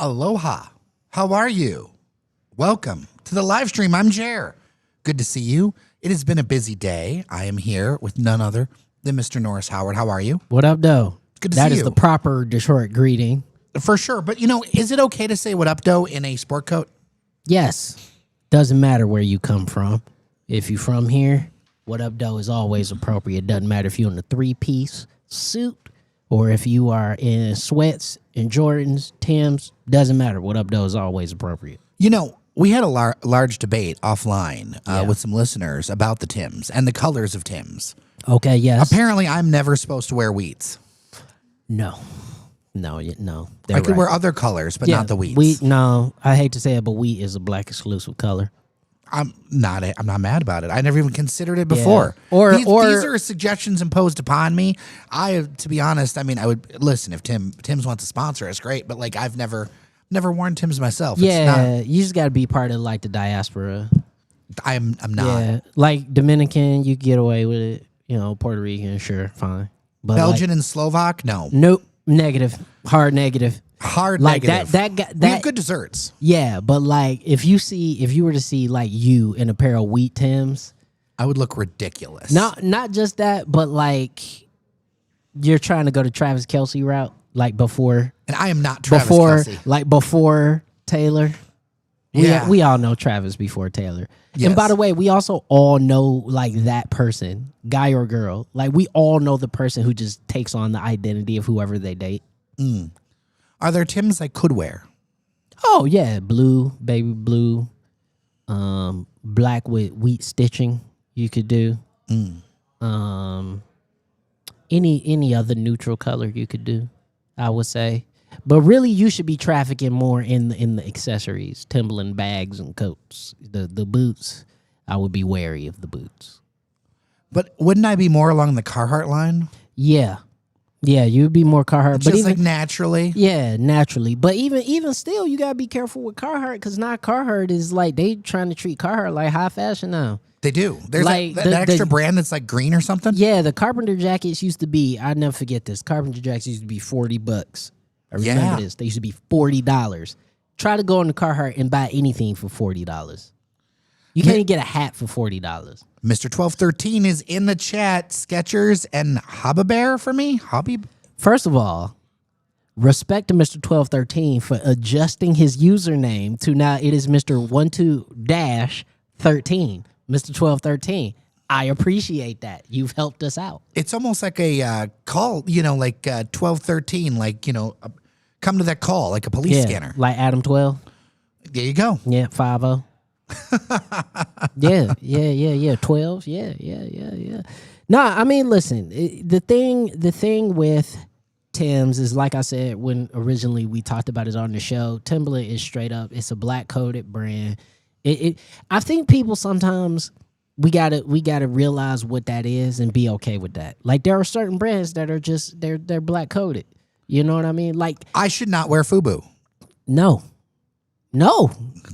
Aloha. How are you? Welcome to the live stream. I'm Jer. Good to see you. It has been a busy day. I am here with none other than Mr. Norris Howard. How are you? What up, though? Good to see you. That is the proper Detroit greeting. For sure. But, you know, is it okay to say what up, doe in a sport coat? Yes. Doesn't matter where you come from. If you from here, what up, doe is always appropriate. Doesn't matter if you're in a three-piece suit or if you are in sweats and Jordans, Timbs. Doesn't matter. What up, doe is always appropriate. You know, we had a large debate offline with some listeners about the Timbs and the colors of Timbs. Okay, yes. Apparently, I'm never supposed to wear wheats. No. I could wear other colors, but not the wheats. No, I hate to say it, but wheat is a black exclusive color. I'm not mad about it. I never even considered it before. Yeah. These are suggestions imposed upon me. To be honest, I mean, I would listen if Tim's wants to sponsor us, great. But like, I've never worn Tim's myself. Yeah, you just got to be part of like the diaspora. I'm not. Yeah, like Dominican, you get away with it. You know, Puerto Rican, sure, fine. But Belgian and Slovak, no. Nope, negative, hard negative. Like negative. We have good desserts. Yeah, but like if you were to see like you in a pair of wheat Timbs, I would look ridiculous. Not just that, but like you're trying to go the Travis Kelce route, like before. And I am not Travis Kelce. Like before Taylor. Yeah. We all know Travis before Taylor. Yes. And by the way, we also all know like that person, guy or girl. Like we all know the person who just takes on the identity of whoever they date. Are there Timbs I could wear? Oh, yeah. Blue, baby blue. Black with wheat stitching you could do. Um, any other neutral color you could do, I would say. But really, you should be trafficking more in the accessories, Timberland bags and coats. The boots, I would be wary of the boots. But wouldn't I be more along the Carhartt line? Yeah, you'd be more Carhartt, but Just even like naturally. yeah, naturally. But even still, you gotta be careful with Carhartt because now Carhartt is like they trying to treat Carhartt like high fashion now. They do. There's Like, that the extra brand that's like green or something. Yeah, the carpenter jackets used to be. I never forget this. Carpenter jackets used to be $40. I remember Yeah. this. They used to be $40. Try to go on the Carhartt and buy anything for $40. You can't even get a hat for $40. Mr. 1213 is in the chat. Skechers and Hobby Bear for me. Hobby. First of all, respect to Mr. 1213 for adjusting his username to now it is Mr. 12-13. Mr. 1213. I appreciate that. You've helped us out. It's almost like a call, like 1213, like, come to that call, like a police scanner. Like Adam 12. There you go. Yeah, 50. yeah. 12s. Yeah. No, I mean, listen, the thing with Tim's is like I said when originally we talked about it on the show. Timberland is straight up. It's a black coded brand. I think people sometimes we gotta realize what that is and be okay with that. Like there are certain brands that are just they're black coded. You know what I mean? Like I should not wear FUBU. no,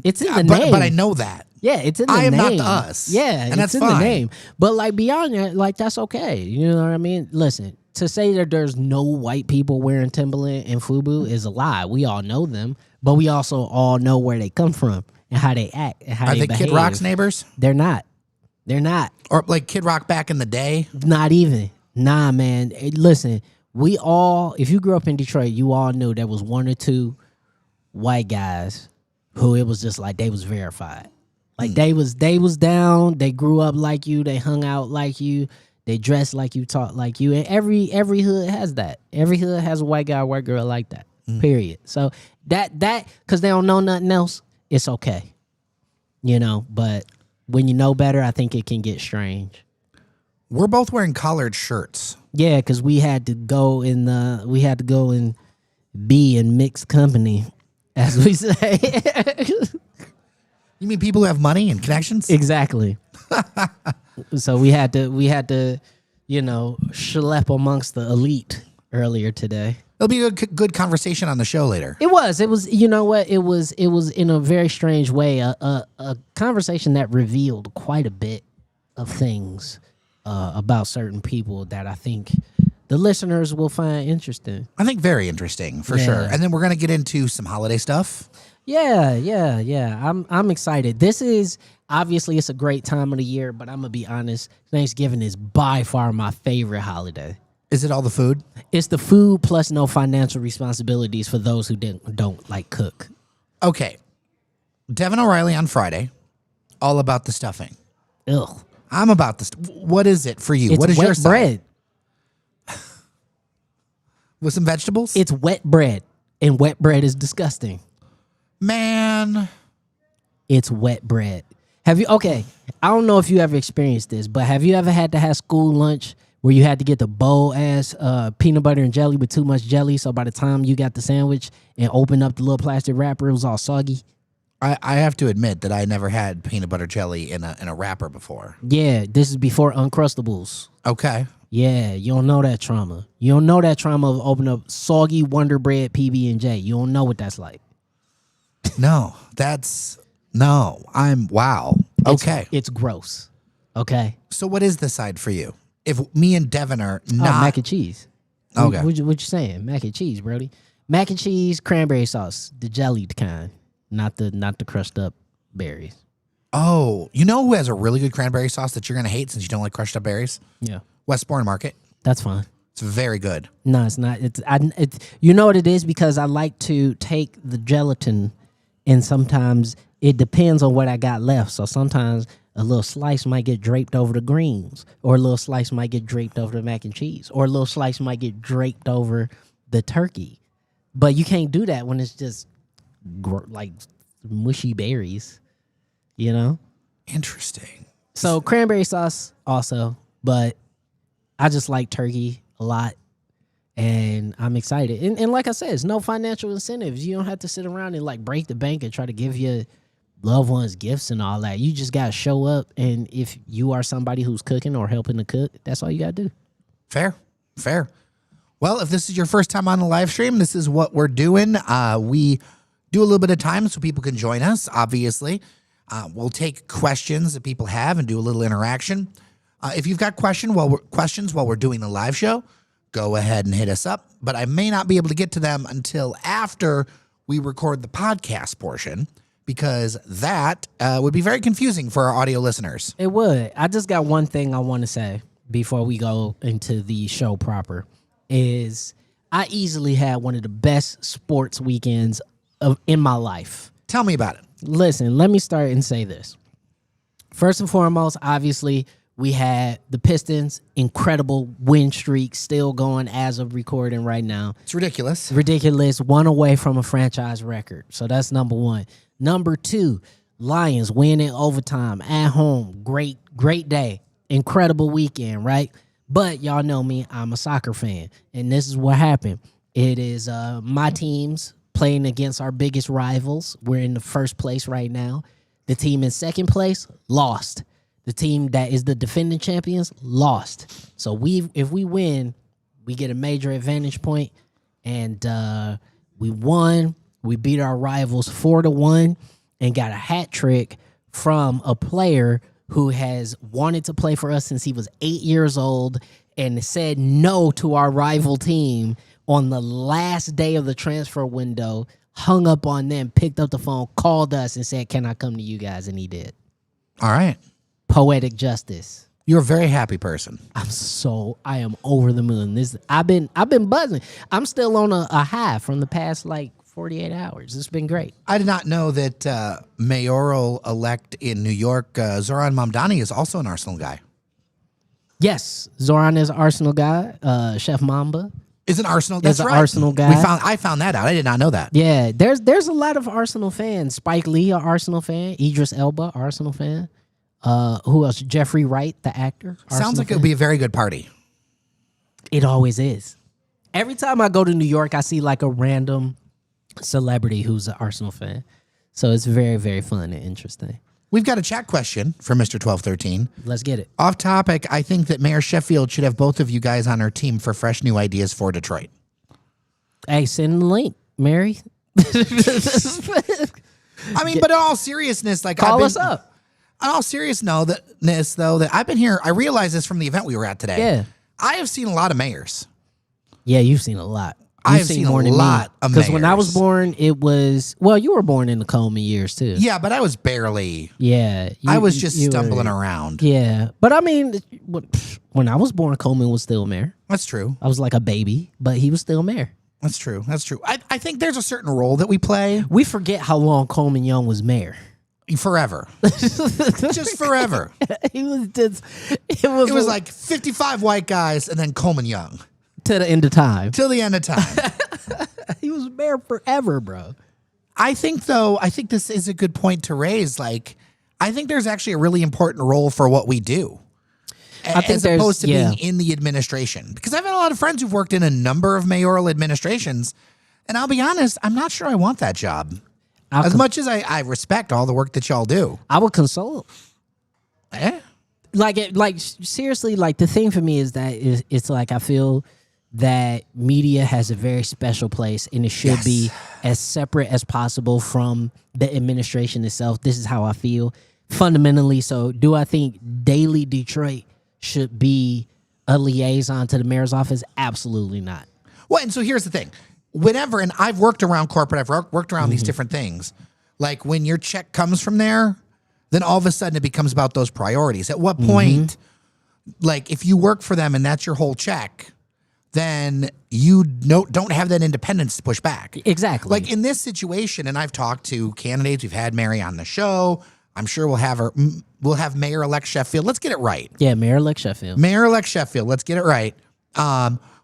it's in the name. But I know that. Yeah, it's in the name. I am not the us. Yeah, and it's that's in fine. the name. But like beyond that, like that's okay. You know what I mean? Listen, to say that there's no white people wearing Timberland and FUBU is a lie. We all know them, but we also all know where they come from and how they act and how Are they they behave. Kid Rock's neighbors? They're not. They're not. Or like Kid Rock back in the day? Not even. Nah, man. Listen, we all, if you grew up in Detroit, you all knew there was one or two white guys who it was just like they was verified. Like they was down, they grew up like you, they hung out like you, they dressed like you, talked like you. And every hood has that. Every hood has a white guy, white girl like that. Period. So that because they don't know nothing else, it's okay. But when you know better, I think it can get strange. We're both wearing collared shirts. Yeah, because we had to go and be in mixed company, as we say. You mean people who have money and connections? Exactly. So we had to schlep amongst the elite earlier today. It'll be a good conversation on the show later. It was, you know what? It was in a very strange way, a conversation that revealed quite a bit of things about certain people that I think the listeners will find interesting. I think very interesting, for sure. And then we're going to get into some holiday stuff. Yeah. I'm excited. This is obviously it's a great time of the year, but I'm gonna be honest. Thanksgiving is by far my favorite holiday. Is it all the food? It's the food plus no financial responsibilities for those who don't like cook. Okay. Devin O'Reilly on Friday, all about the stuffing. Ugh. I'm about this. What is it for you? It's What is wet your bread. side? With some vegetables? It's wet bread, and wet bread is disgusting. Man. It's wet bread. Have you? Okay, I don't know if you ever experienced this, but have you ever had to have school lunch where you had to get the bowl ass peanut butter and jelly with too much jelly, so by the time you got the sandwich and opened up the little plastic wrapper, it was all soggy? I have to admit that I never had peanut butter jelly in a wrapper before. Yeah, this is before Uncrustables. Okay. Yeah, you don't know that trauma. You don't know that trauma of opening up soggy Wonder Bread PB&J. You don't know what that's like. No, wow. Okay. It's gross. Okay. So what is the side for you? If me and Devin are Oh, not... mac and cheese. Okay. What you saying? Mac and cheese, Brody. Mac and cheese, cranberry sauce, the jellied kind, not the crushed up berries. Oh, you know who has a really good cranberry sauce that you're going to hate since you don't like crushed up berries? Yeah. Westbourne Market. That's fine. It's very good. No, it's not. It's you know what it is, because I like to take the gelatin, and sometimes it depends on what I got left. So sometimes a little slice might get draped over the greens, or a little slice might get draped over the mac and cheese, or a little slice might get draped over the turkey. But you can't do that when it's just like mushy berries. you know? Interesting. So cranberry sauce also, but I just like turkey a lot. And I'm excited. And like I said, it's no financial incentives. You don't have to sit around and like break the bank and try to give your loved ones gifts and all that. You just got to show up. And if you are somebody who's cooking or helping to cook, that's all you got to do. Fair. Well, if this is your first time on the live stream, this is what we're doing. We do a little bit of time so people can join us, obviously. We'll take questions that people have and do a little interaction. If you've got questions while we're doing the live show, go ahead and hit us up. But I may not be able to get to them until after we record the podcast portion, because that would be very confusing for our audio listeners. It would. I just got one thing I want to say before we go into the show proper, is I easily had one of the best sports weekends in my life. Tell me about it. Listen, let me start and say this. First and foremost, obviously, we had the Pistons' incredible win streak still going as of recording right now. It's ridiculous. Ridiculous. One away from a franchise record. So that's number one. Number two, Lions win in overtime at home. Great day. Incredible weekend, right? But y'all know me, I'm a soccer fan. And this is what happened. It is my teams playing against our biggest rivals. We're in the first place right now. The team in second place lost. The team that is the defending champions lost. So if we win, we get a major advantage point. And we won. We beat our rivals 4-1 and got a hat trick from a player who has wanted to play for us since he was 8 years old and said no to our rival team on the last day of the transfer window, hung up on them, picked up the phone, called us, and said, "Can I come to you guys?" And he did. All right. Poetic justice. You're a very happy person. I am over the moon. I've been buzzing. I'm still on a high from the past 48 hours. It's been great. I did not know that mayoral-elect in New York, Zoran Mamdani, is also an Arsenal guy. Yes, Zoran is an Arsenal guy. Chef Mamba is an Arsenal. That's is right. An Arsenal guy. I found that out. I did not know that. Yeah, there's a lot of Arsenal fans. Spike Lee, an Arsenal fan. Idris Elba, Arsenal fan. Who else? Jeffrey Wright, the actor. Sounds like it would be a very good party. It always is. Every time I go to New York, I see like a random celebrity who's an Arsenal fan. So it's very, very fun and interesting. We've got a chat question for Mr. 1213. Let's get it. Off topic, I think that Mayor Sheffield should have both of you guys on her team for fresh new ideas for Detroit. Hey, send the link, Mary. I mean, but in all seriousness, call us up. In all seriousness, though, that I've been here, I realized this from the event we were at today. Yeah. I have seen a lot of mayors. Yeah, you've seen a lot. I've seen a lot of mayors. Because when I was born, it was... Well, you were born in the Coleman years, too. Yeah, but I was barely... Yeah. I was just stumbling around. Yeah. But, I mean, when I was born, Coleman was still mayor. That's true. I was like a baby, but he was still mayor. That's true. I think there's a certain role that we play. We forget how long Coleman Young was mayor. Forever. Just forever. It was like 55 white guys and then Coleman Young. To the end of time. Till the end of time. He was mayor forever, bro. I think this is a good point to raise. I think there's actually a really important role for what we do. As opposed to being in the administration. Because I've had a lot of friends who've worked in a number of mayoral administrations. And I'll be honest, I'm not sure I want that job. As much as I respect all the work that y'all do. I would consult. Eh? Seriously, the thing for me is that it's like I feel that media has a very special place and it should be as separate as possible from the administration itself. This is how I feel fundamentally. So do I think Daily Detroit should be a liaison to the mayor's office? Absolutely not. Well, and so here's the thing. Whenever, and I've worked around corporate, I've worked around these different things. When your check comes from there, then all of a sudden it becomes about those priorities. At what point, if you work for them and that's your whole check, then you don't have that independence to push back. Exactly. In this situation, and I've talked to candidates, we've had Mary on the show. I'm sure we'll have Mayor-elect Sheffield. Let's get it right. Yeah, Mayor-elect Sheffield. Mayor-elect Sheffield. Let's get it right.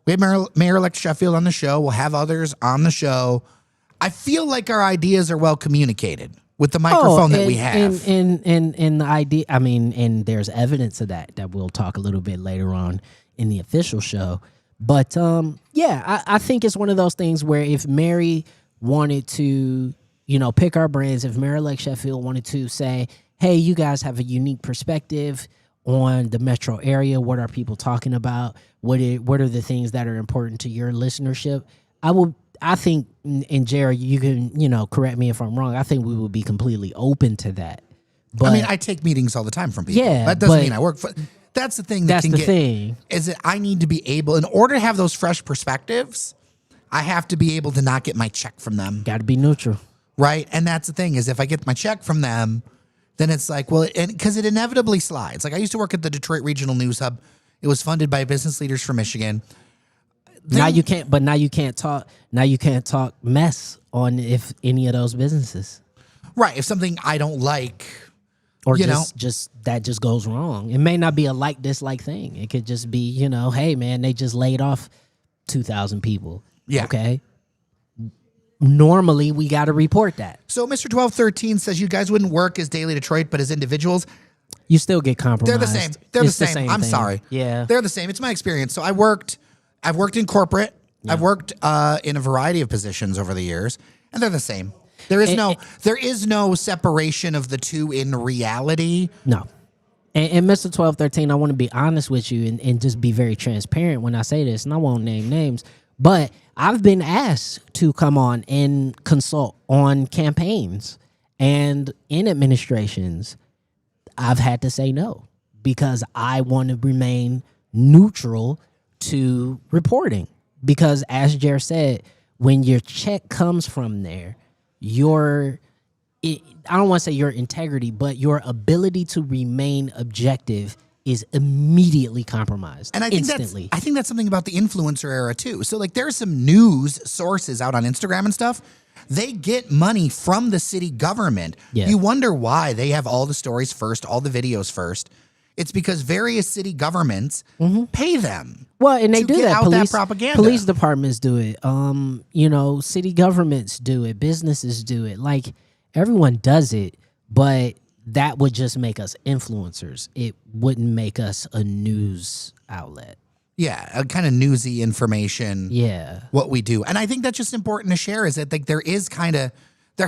We have Mayor-elect Sheffield on the show. We'll have others on the show. I feel like our ideas are well communicated. with the microphone that we have. And the idea, I mean, and there's evidence of that we'll talk a little bit later on in the official show. But yeah, I think it's one of those things where if Mary wanted to, pick our brains, if Mayor-elect Sheffield wanted to say, hey, you guys have a unique perspective on the metro area. What are people talking about? What are the things that are important to your listenership? I think, and Jared, you can, correct me if I'm wrong. I think we would be completely open to that. But, I mean, I take meetings all the time from people. Yeah, that doesn't mean I work for. That's the thing. Thing is that I need to be able, in order to have those fresh perspectives, I have to be able to not get my check from them. Got to be neutral, right? And that's the thing is, if I get my check from them, then it's like, well, because it inevitably slides. Like I used to work at the Detroit Regional News Hub. It was funded by Business Leaders for Michigan. Now you can't talk mess on if any of those businesses. Right. If something I don't like, or just goes wrong. It may not be a like dislike thing. It could just be, hey man, they just laid off 2,000 people. Yeah. Okay. Normally we got to report that. So Mr. 1213 says you guys wouldn't work as Daily Detroit, but as individuals, you still get compromised. They're the same. They're the same. I'm thing. sorry. Yeah. They're the same. It's my experience. So I've worked in corporate. Yeah. I've worked in a variety of positions over the years, and they're the same. There is no separation of the two in reality. No. And Mr. 1213, I want to be honest with you and just be very transparent when I say this, and I won't name names, but I've been asked to come on and consult on campaigns and in administrations. I've had to say no because I want to remain neutral to reporting. Because as Jer said, when your check comes from there, I don't want to say your integrity, but your ability to remain objective is immediately compromised. And I instantly. think that's something about the influencer era too. So like there's some news sources out on Instagram and stuff. They get money from the city government. Yeah. You wonder why they have all the stories first, all the videos first. It's because various city governments pay them. Well, and they do that. That propaganda. Police departments do it. City governments do it. Businesses do it. Like everyone does it, but that would just make us influencers. It wouldn't make us a news outlet. Yeah, a kind of newsy information. Yeah. What we do. And I think that's just important to share is that like there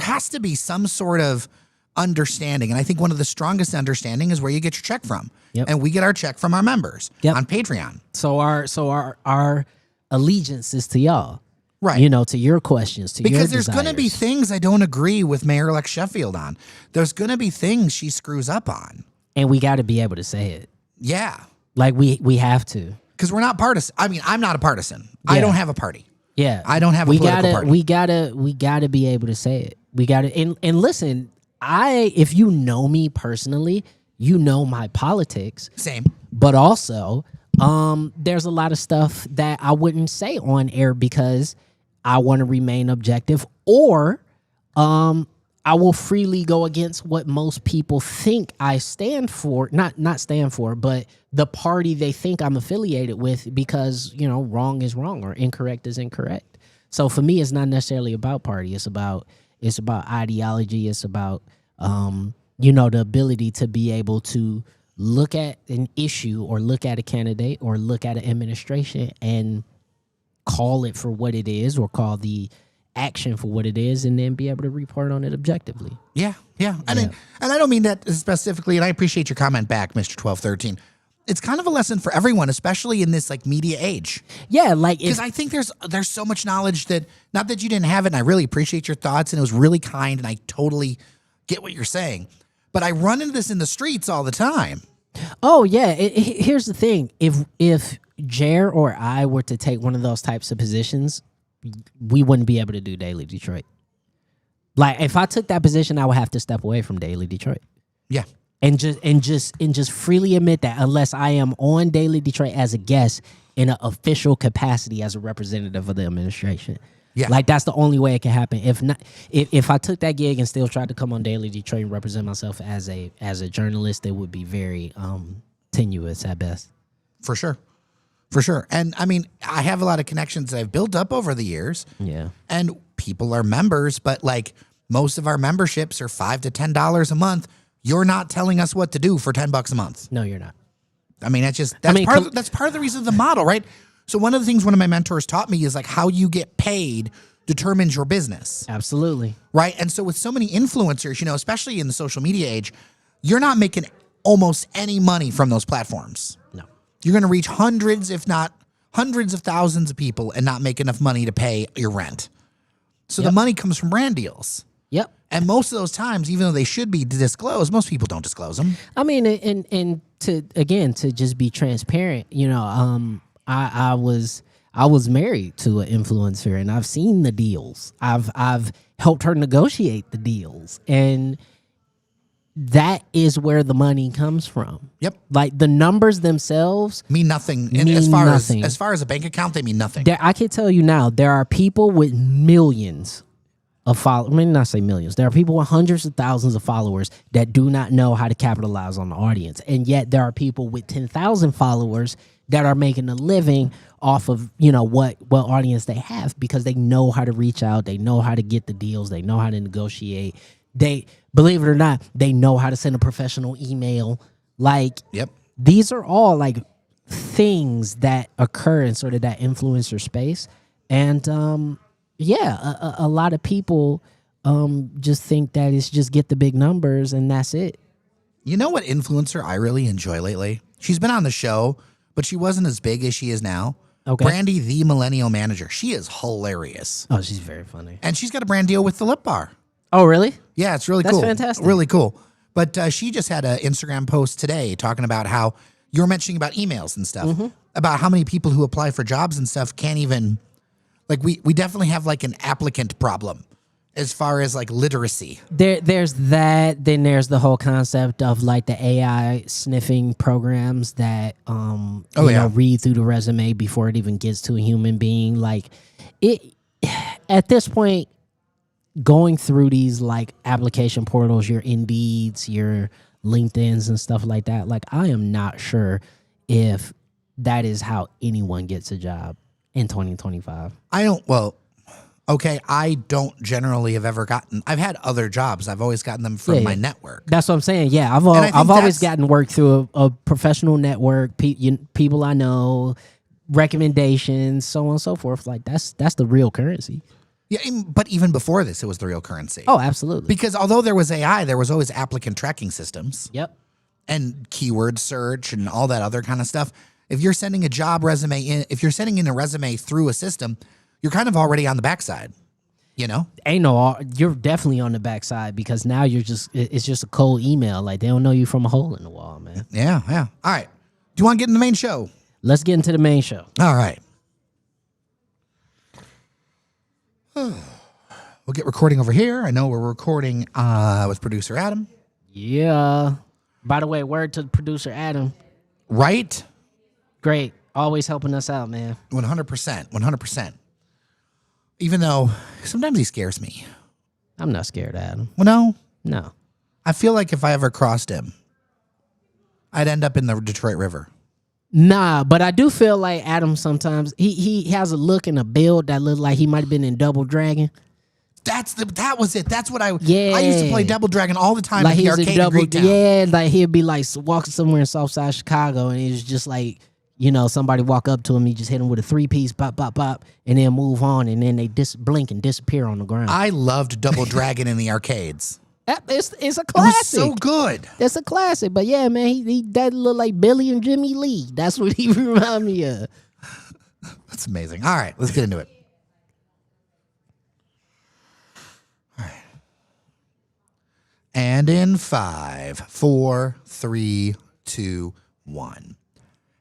has to be some sort of understanding. And I think one of the strongest understanding is where you get your check from. Yep. And we get our check from our members on Patreon. So our allegiance is to y'all. Right. To your questions, to because your there's going to be things I don't agree with Mayor-elect Sheffield on. There's going to be things she screws up on. And we got to be able to say it. Yeah. Like we have to. Because we're not partisan. I mean, I'm not a partisan. Yeah. I don't have a party. Yeah. I don't have a political party. We gotta be able to say it. We gotta and listen, if you know me personally, you know my politics. Same. But also, there's a lot of stuff that I wouldn't say on air because I want to remain objective, or I will freely go against what most people think I stand for. Not stand for, but the party they think I'm affiliated with because, wrong is wrong or incorrect is incorrect. So for me, it's not necessarily about party. It's about ideology. It's about, the ability to be able to look at an issue or look at a candidate or look at an administration and call it for what it is or call the action for what it is and then be able to report on it objectively. Yeah. And I don't mean that specifically, and I appreciate your comment back, Mr. 1213. It's kind of a lesson for everyone, especially in this media age. Yeah, because I think there's so much knowledge that, not that you didn't have it, and I really appreciate your thoughts, and it was really kind, and I totally get what you're saying. But I run into this in the streets all the time. Oh yeah, here's the thing: if Jer or I were to take one of those types of positions, we wouldn't be able to do Daily Detroit. Like if I took that position, I would have to step away from Daily Detroit. Yeah. And just freely admit that unless I am on Daily Detroit as a guest in an official capacity as a representative of the administration. Yeah. Like that's the only way it can happen. If not, if I took that gig and still tried to come on Daily Detroit and represent myself as a journalist, it would be very tenuous at best. For sure. And I mean, I have a lot of connections that I've built up over the years. Yeah. And people are members, but Most of our memberships are $5 to $10 a month. You're not telling us what to do for $10 a month. No, you're not. I mean, that's part of the reason of the model, right? So one of the things one of my mentors taught me is like how you get paid determines your business. Absolutely. Right. And so with so many influencers, especially in the social media age, you're not making almost any money from those platforms. No. You're going to reach hundreds, if not hundreds of thousands of people and not make enough money to pay your rent. So the money comes from brand deals. Yep. And most of those times, even though they should be disclosed, most people don't disclose them. I mean, and to just be transparent, I was married to an influencer, and I've seen the deals. I've helped her negotiate the deals, and that is where the money comes from. Yep. Like the numbers themselves mean nothing. And mean nothing. As far as a bank account, they mean nothing. I can tell you now, there are people with millions of followers. I mean, not say millions. There are people with hundreds of thousands of followers that do not know how to capitalize on the audience. And yet there are people with 10,000 followers that are making a living off of, what audience they have, because they know how to reach out. They know how to get the deals. They know how to negotiate. They, believe it or not, they know how to send a professional email. Like, Yep. These are all like things that occur in sort of that influencer space. And, a lot of people just think that it's just get the big numbers and that's it. You know what influencer I really enjoy lately? She's been on the show, but she wasn't as big as she is now. Okay. Brandy, the millennial manager. She is hilarious. Oh, she's very funny. And she's got a brand deal with the Lip Bar. Oh, really? Yeah, it's really That's cool. fantastic. Really cool. But she just had an Instagram post today talking about how you were mentioning about emails and stuff, about how many people who apply for jobs and stuff can't even, like, we definitely have like an applicant problem as far as like literacy. There's that. Then there's the whole concept of like the AI sniffing programs that read through the resume before it even gets to a human being. Like it at this point, going through these like application portals, your Indeeds, your LinkedIn's and stuff like that. Like I am not sure if that is how anyone gets a job in 2025. I don't generally have ever I've had other jobs. I've always gotten them from my network. That's what I'm saying. Yeah, I've always gotten work through a professional network, people I know, recommendations, so on and so forth. Like that's the real currency. Yeah, but even before this, it was the real currency. Oh, absolutely. Because although there was AI, there was always applicant tracking systems. Yep. And keyword search and all that other kind of stuff. If you're sending a job resume if you're sending in a resume through a system, you're kind of already on the backside, you're definitely on the backside because now it's just a cold email. Like they don't know you from a hole in the wall, man. Yeah. All right. Do you want to get in the main show? Let's get into the main show. All right. We'll get recording over here. I know we're recording with producer Adam. Yeah. By the way, word to producer Adam. Right? Great. Always helping us out, man. 100%. Even though sometimes he scares me. I'm not scared of Adam. Well, No. I feel like if I ever crossed him, I'd end up in the Detroit River. Nah, but I do feel like Adam sometimes, he has a look and a build that look like he might have been in Double Dragon. That was it. That's what I Yeah. I used to play Double Dragon all the time Like at the he was arcade in in Greektown. Yeah, like he'd be like walking somewhere in Southside Chicago and he's just like, somebody walk up to him, he just hit him with a 3-piece, bop, bop, bop, and then move on, and then they blink and disappear on the ground. I loved Double Dragon in the arcades. It's a It was classic. so good. It's a classic. But yeah, man, he that look like Billy and Jimmy Lee. That's what he remind me of. That's amazing. All right, let's get into it. All right. And in 5, 4, 3, 2, 1.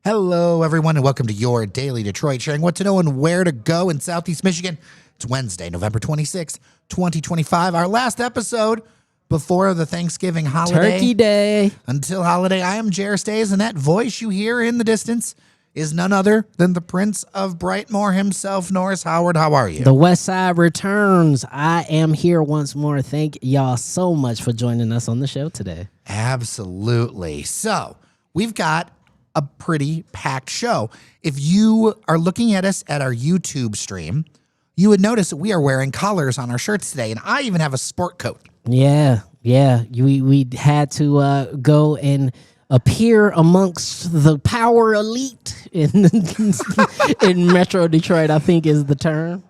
Hello, everyone, and welcome to your Daily Detroit, sharing what to know and where to go in Southeast Michigan. It's Wednesday, November 26th, 2025, our last episode before the Thanksgiving holiday. Turkey Day. Until holiday, I am Jer Stays, and that voice you hear in the distance is none other than the Prince of Brightmoor himself, Norris Howard. How are you? The West Side returns. I am here once more. Thank y'all so much for joining us on the show today. Absolutely. So we've got a pretty packed show. If you are looking at us at our YouTube stream, you would notice that we are wearing collars on our shirts today, and I even have a sport coat. Yeah. We had to go and appear amongst the power elite in in Metro Detroit, I think is the term.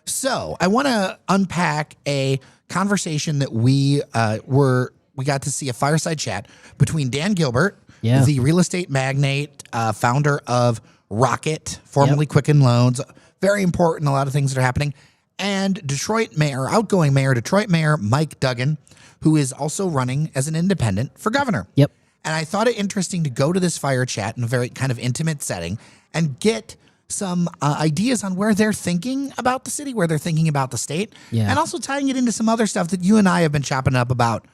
So I want to unpack a conversation that we got to see, a fireside chat between Dan Gilbert, the real estate magnate, founder of Rocket, formerly Quicken Loans. Very important, a lot of things that are happening. And outgoing mayor, Detroit Mayor Mike Duggan, who is also running as an independent for governor. Yep. And I thought it interesting to go to this fire chat in a very kind of intimate setting and get some ideas on where they're thinking about the city, where they're thinking about the state, and also tying it into some other stuff that you and I have been chopping up about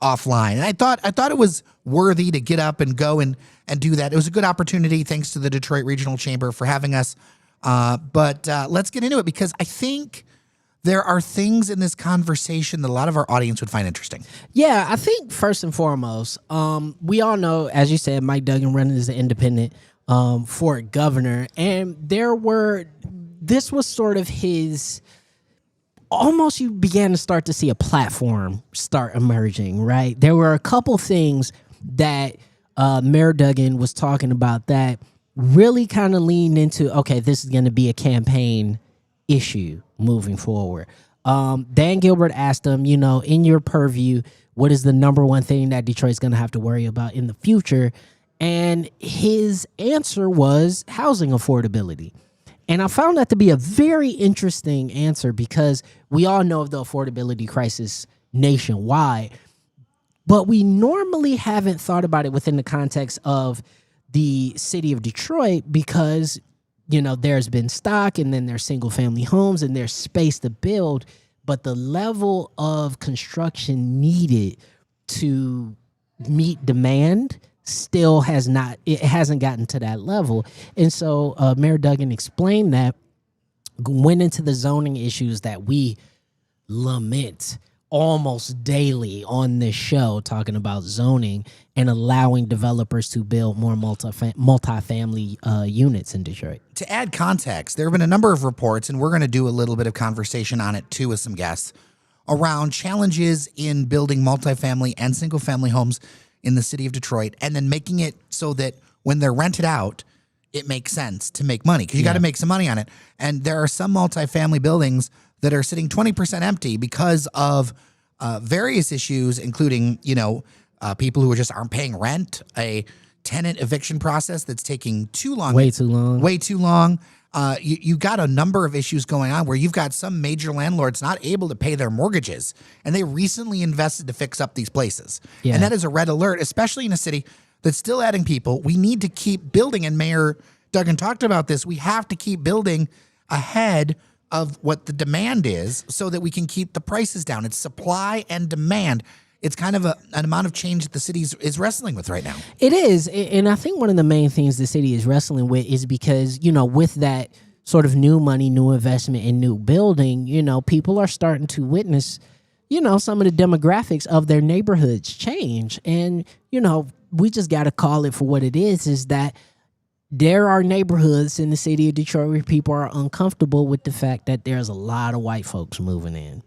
offline. And I thought it was worthy to get up and go and do that. It was a good opportunity. Thanks to the Detroit Regional Chamber for having us. But let's get into it, because I think there are things in this conversation that a lot of our audience would find interesting. Yeah, I think first and foremost, we all know, as you said, Mike Duggan running as an independent for governor, and this was sort of his, almost you began to start to see a platform start emerging, right? There were a couple things that Mayor Duggan was talking about that really kind of leaned into, okay, this is going to be a campaign issue moving forward. Dan Gilbert asked him, in your purview, what is the number one thing that Detroit's going to have to worry about in the future? And his answer was housing affordability. And I found that to be a very interesting answer, because we all know of the affordability crisis nationwide, but we normally haven't thought about it within the context of the city of Detroit, because there's been stock, and then there's single family homes, and there's space to build, but the level of construction needed to meet demand still hasn't gotten to that level. And so Mayor Duggan explained that, went into the zoning issues that we lament almost daily on this show, talking about zoning and allowing developers to build more multifamily units in Detroit. To add context, there have been a number of reports, and we're going to do a little bit of conversation on it too with some guests, around challenges in building multifamily and single family homes in the city of Detroit, and then making it so that when they're rented out, it makes sense to make money, because you got to make some money on it. And there are some multifamily buildings that are sitting 20% empty because of various issues, including, people who just aren't paying rent, a tenant eviction process that's taking too long. Way too long. You got a number of issues going on where you've got some major landlords not able to pay their mortgages, and they recently invested to fix up these places. Yeah. And that is a red alert, especially in a city that's still adding people. We need to keep building, and Mayor Duggan talked about this. We have to keep building ahead of what the demand is so that we can keep the prices down. It's supply and demand. It's kind of an amount of change that the city is wrestling with right now. It is. And I think one of the main things the city is wrestling with is because, with that sort of new money, new investment, and new building, people are starting to witness, some of the demographics of their neighborhoods change. And, we just got to call it for what it is that there are neighborhoods in the city of Detroit where people are uncomfortable with the fact that there's a lot of white folks moving in.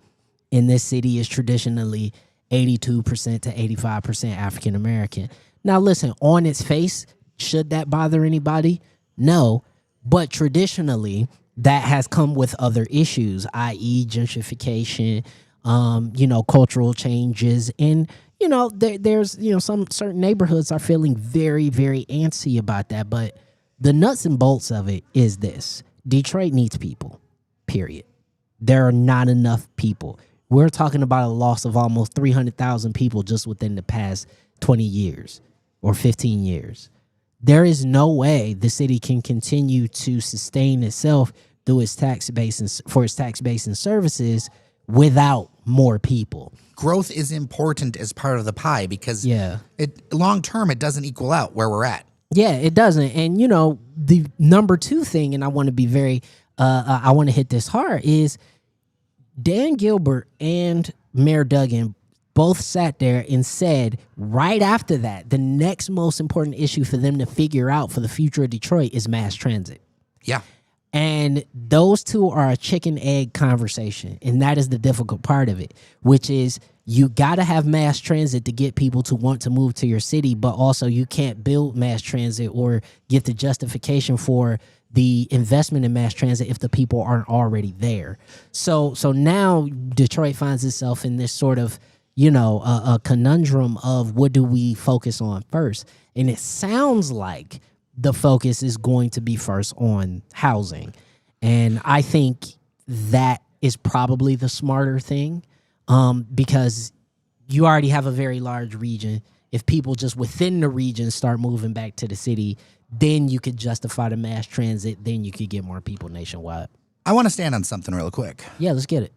And this city is traditionally 82% to 85% African American. Now, listen, on its face, should that bother anybody? No. But traditionally, that has come with other issues, i.e. gentrification, cultural changes. And, there's, some certain neighborhoods are feeling very, very antsy about that. But the nuts and bolts of it is this. Detroit needs people, period. There are not enough people. We're talking about a loss of almost 300,000 people just within the past 20 years or 15 years. There is no way the city can continue to sustain itself through its tax base and services without more people. Growth is important as part of the pie, because long term it doesn't equal out where we're at. Yeah, it doesn't. And the number two thing, and I want to be very I want to hit this hard, is Dan Gilbert and Mayor Duggan both sat there and said right after that, the next most important issue for them to figure out for the future of Detroit is mass transit. Yeah. And those two are a chicken egg conversation. And that is the difficult part of it, which is you got to have mass transit to get people to want to move to your city. But also you can't build mass transit or get the justification for the investment in mass transit if the people aren't already there. So now Detroit finds itself in this sort of, a conundrum of what do we focus on first? And it sounds like the focus is going to be first on housing. And I think that is probably the smarter thing, because you already have a very large region. If people just within the region start moving back to the city, then you could justify the mass transit. Then you could get more people nationwide. I want to stand on something real quick. Yeah, let's get it.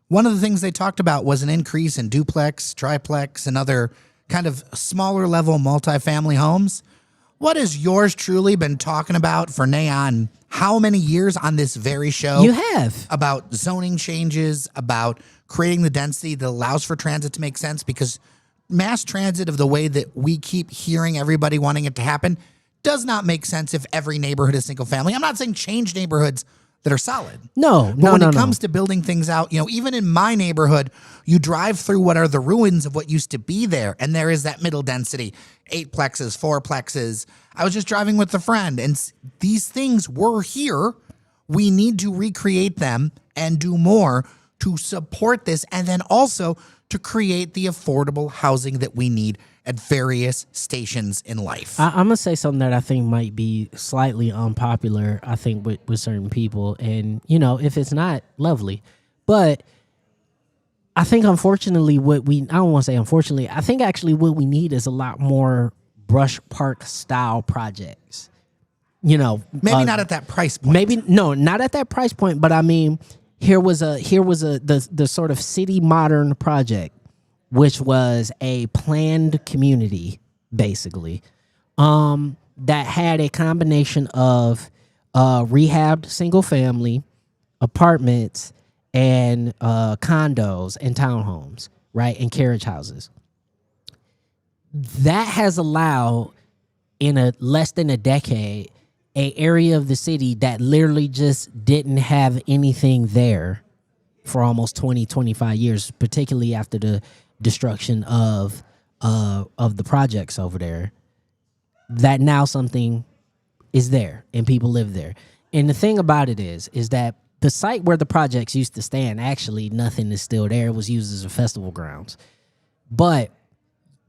One of the things they talked about was an increase in duplex, triplex, and other kind of smaller level multifamily homes. What has yours truly been talking about for on how many years on this very show? You have. About zoning changes, about creating the density that allows for transit to make sense, because mass transit of the way that we keep hearing everybody wanting it to happen does not make sense if every neighborhood is single family. I'm not saying change neighborhoods that are solid. No. When it comes to building things out, even in my neighborhood, you drive through what are the ruins of what used to be there, and there is that middle density, 8 plexes, 4 plexes. I was just driving with a friend, and these things were here. We need to recreate them and do more to support this, and then also to create the affordable housing that we need at various stations in life. I'm going to say something that I think might be slightly unpopular, I think, with certain people. And, if it's not, lovely. But I think, unfortunately, I don't want to say unfortunately, I think actually what we need is a lot more brush park style projects. Maybe not at that price point. Maybe, no, not at that price point. But I mean, here was the sort of city modern project, which was a planned community, basically, that had a combination of rehabbed single family apartments and condos and townhomes, right, and carriage houses. That has allowed, in less than a decade, an area of the city that literally just didn't have anything there for almost 20, 25 years, particularly after the destruction of the projects over there, that now something is there and people live there. And the thing about it is that the site where the projects used to stand, actually nothing is still there. It was used as a festival grounds. But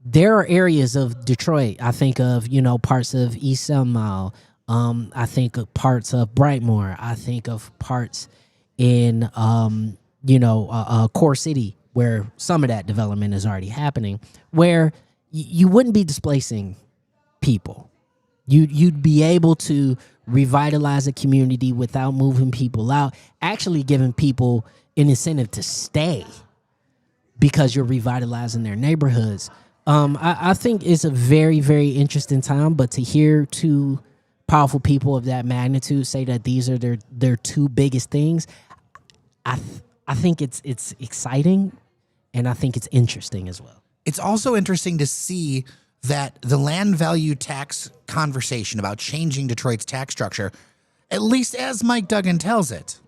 there are areas of Detroit, I think of, parts of East 7 Mile, I think of parts of Brightmoor, I think of parts in Core City, where some of that development is already happening, where you wouldn't be displacing people. You'd be able to revitalize a community without moving people out, actually giving people an incentive to stay because you're revitalizing their neighborhoods. I think it's a very, very interesting time, but to hear two powerful people of that magnitude say that these are their two biggest things, I think it's exciting, and I think it's interesting as well. It's also interesting to see that the land value tax conversation about changing Detroit's tax structure, at least as Mike Duggan tells it,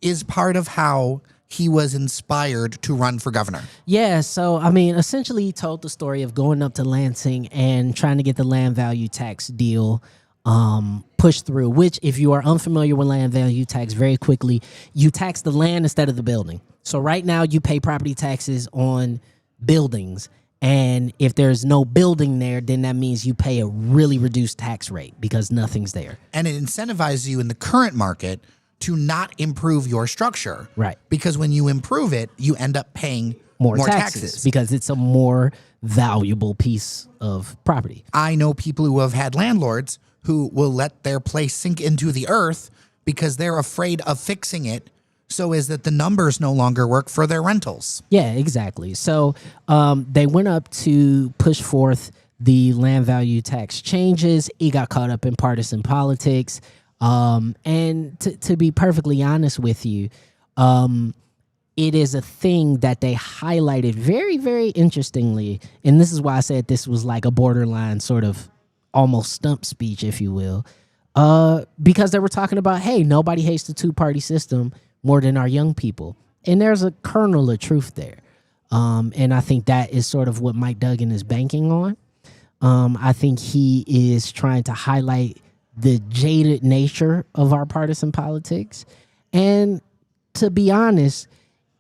is part of how he was inspired to run for governor. Yeah, so, I mean, essentially he told the story of going up to Lansing and trying to get the land value tax deal pushed through, which, if you are unfamiliar with land value tax, very quickly, you tax the land instead of the building. So right now you pay property taxes on buildings, and if there's no building there, then that means you pay a really reduced tax rate because nothing's there. And it incentivizes you in the current market to not improve your structure. Right. Because when you improve it, you end up paying more taxes because it's a more valuable piece of property. I know people who have had landlords who will let their place sink into the earth because they're afraid of fixing it so is that the numbers no longer work for their rentals. Yeah, exactly. So they went up to push forth the land value tax changes. He got caught up in partisan politics. And to be perfectly honest with you, it is a thing that they highlighted very, very interestingly. And this is why I said this was like a borderline sort of almost stump speech, if you will. because they were talking about, hey, nobody hates the two-party system more than our young people. And there's a kernel of truth there. And I think that is sort of what Mike Duggan is banking on. I think he is trying to highlight the jaded nature of our partisan politics. And to be honest,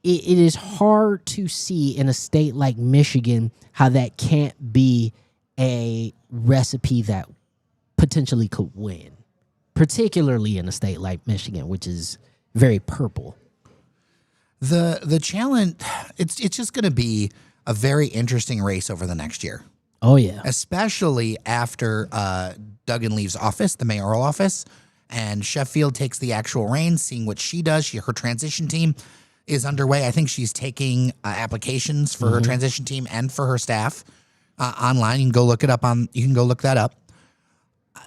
it is hard to see in a state like Michigan how that can't be a recipe that potentially could win, particularly in a state like Michigan, which is very purple. The challenge, it's just going to be a very interesting race over the next year. Oh, yeah. Especially after Duggan leaves office, the mayoral office, and Sheffield takes the actual reins, seeing what she does. Her transition team is underway. I think she's taking applications for her transition team and for her staff online. You can go look it up you can go look that up.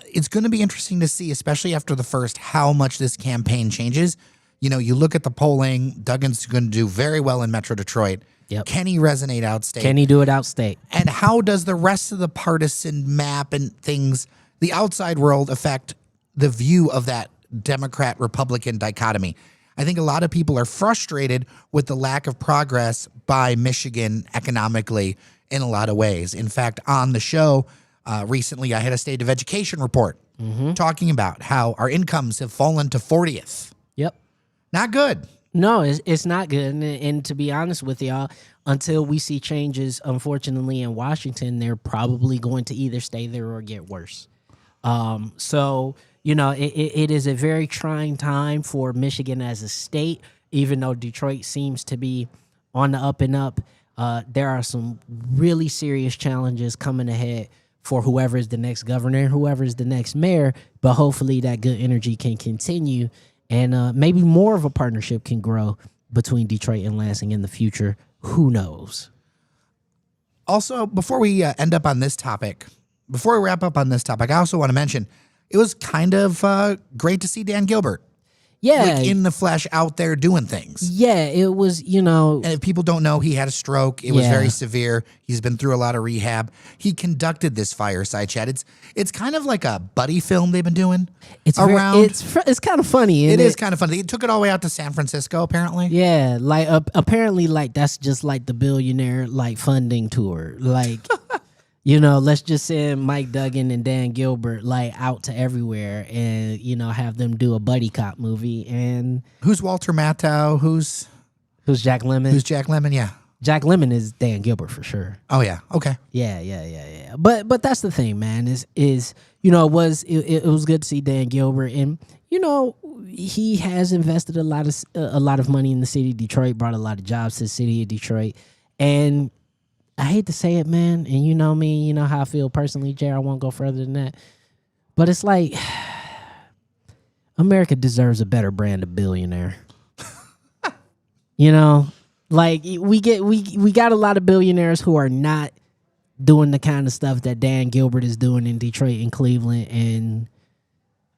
It's going to be interesting to see, especially after the first, how much this campaign changes. You know, you look at the polling, Duggan's going to do very well in Metro Detroit. Yep. Can he resonate outstate? Can he do it outstate? And how does the rest of the partisan map and things, the outside world, affect the view of that Democrat-Republican dichotomy? I think a lot of people are frustrated with the lack of progress by Michigan economically in a lot of ways. In fact, on the show recently, I had a State of Education report talking about how our incomes have fallen to 40th. Yep. Not good. No, it's not good. And to be honest with y'all, until we see changes, unfortunately, in Washington, they're probably going to either stay there or get worse. So, you know, it is a very trying time for Michigan as a state, even though Detroit seems to be on the up and up. There are some really serious challenges coming ahead for whoever is the next governor, whoever is the next mayor, but hopefully that good energy can continue. And maybe more of a partnership can grow between Detroit and Lansing in the future. Who knows? Also, before we end up on this topic, before we wrap up on this topic, I also want to mention it was kind of great to see Dan Gilbert. Yeah. Like in the flesh out there doing things. Yeah, it was, you know. And if people don't know, he had a stroke. It was very severe. He's been through a lot of rehab. He conducted this fireside chat. It's kind of like a buddy film they've been doing around. It's kind of funny. It is kind of funny. They took it all the way out to San Francisco, apparently. Yeah, like apparently, like that's just like the billionaire like funding tour. Like, you know, let's just send Mike Duggan and Dan Gilbert like out to everywhere, and you know, have them do a buddy cop movie. And who's Walter Matthau? Who's Jack Lemmon? Who's Jack Lemmon? Yeah, Jack Lemmon is Dan Gilbert for sure. Oh yeah, okay. Yeah. But that's the thing, man. Is you know, it was good to see Dan Gilbert, and you know, he has invested a lot of money in the city of Detroit, brought a lot of jobs to the city of Detroit, and I hate to say it, man, and you know me, you know how I feel personally, Jared. I won't go further than that. But it's like America deserves a better brand of billionaire. You know, like we got a lot of billionaires who are not doing the kind of stuff that Dan Gilbert is doing in Detroit and Cleveland, and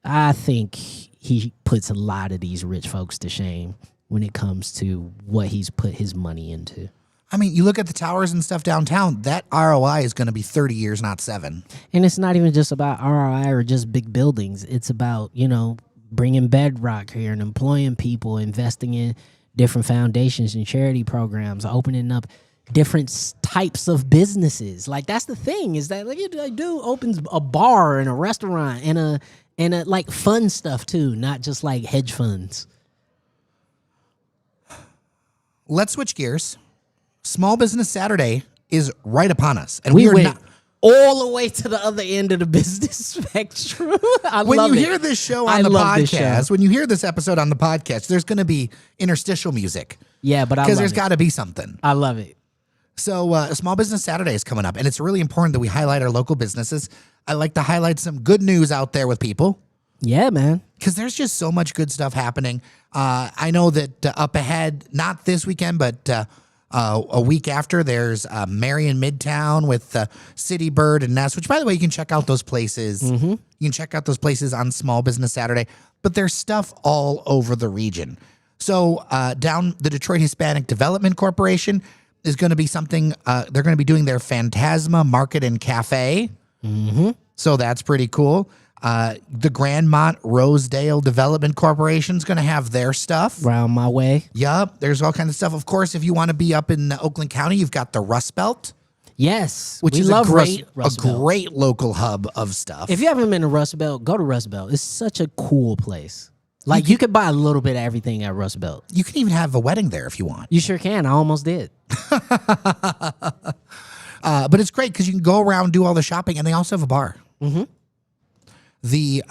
I think he puts a lot of these rich folks to shame when it comes to what he's put his money into. I mean, you look at the towers and stuff downtown, that ROI is going to be 30 years, not 7. And it's not even just about ROI or just big buildings. It's about, you know, bringing bedrock here and employing people, investing in different foundations and charity programs, opening up different types of businesses. Like, that's the thing, is that like dude opens a bar and a restaurant and a like fun stuff too, not just like hedge funds. Let's switch gears. Small Business Saturday is right upon us, and we are went not all the way to the other end of the business spectrum. When you hear this show on the podcast, when you hear this episode on the podcast, there's going to be interstitial music. Yeah, but because there's got to be something. I love it. So Small Business Saturday is coming up, and it's really important that we highlight our local businesses. I like to highlight some good news out there with people. Yeah, man. Because there's just so much good stuff happening. I know that up ahead, not this weekend, but a week after, there's Marion Midtown with City Bird and Nest, which, by the way, you can check out those places. Mm-hmm. You can check out those places on Small Business Saturday. But there's stuff all over the region. So down the Detroit Hispanic Development Corporation is going to be something. They're going to be doing their Phantasma Market and Cafe. Mm-hmm. So that's pretty cool. The Grandmont Rosedale Development Corporation is going to have their stuff. Round my way. Yup, there's all kinds of stuff. Of course, if you want to be up in Oakland County, you've got the Rust Belt, Yes, which we is love a great, Rust Belt. great local hub of stuff. If you haven't been to Rust Belt, go to Rust Belt. It's such a cool place. Like you could buy a little bit of everything at Rust Belt. You can even have a wedding there if you want. You sure can. I almost did. But it's great because you can go around, do all the shopping, and they also have a bar. Mm-hmm. The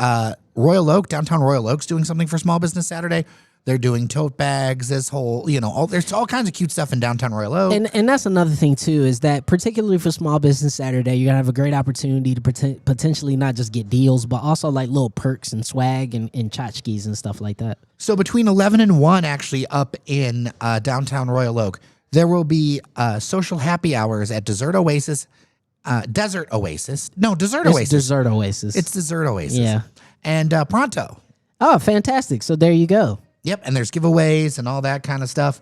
Royal Oak, downtown Royal Oak's doing something for Small Business Saturday. They're doing tote bags, this whole, there's all kinds of cute stuff in downtown Royal Oak. And that's another thing, too, is that particularly for Small Business Saturday, you're going to have a great opportunity to potentially not just get deals, but also like little perks and swag and tchotchkes and stuff like that. So between 11 and 1, actually, up in downtown Royal Oak, there will be social happy hours at Desert Oasis. Desert Oasis. No, Desert It's Oasis. Desert Oasis. It's Desert Oasis. Yeah. And Pronto. Oh, fantastic. So there you go. Yep, and there's giveaways and all that kind of stuff.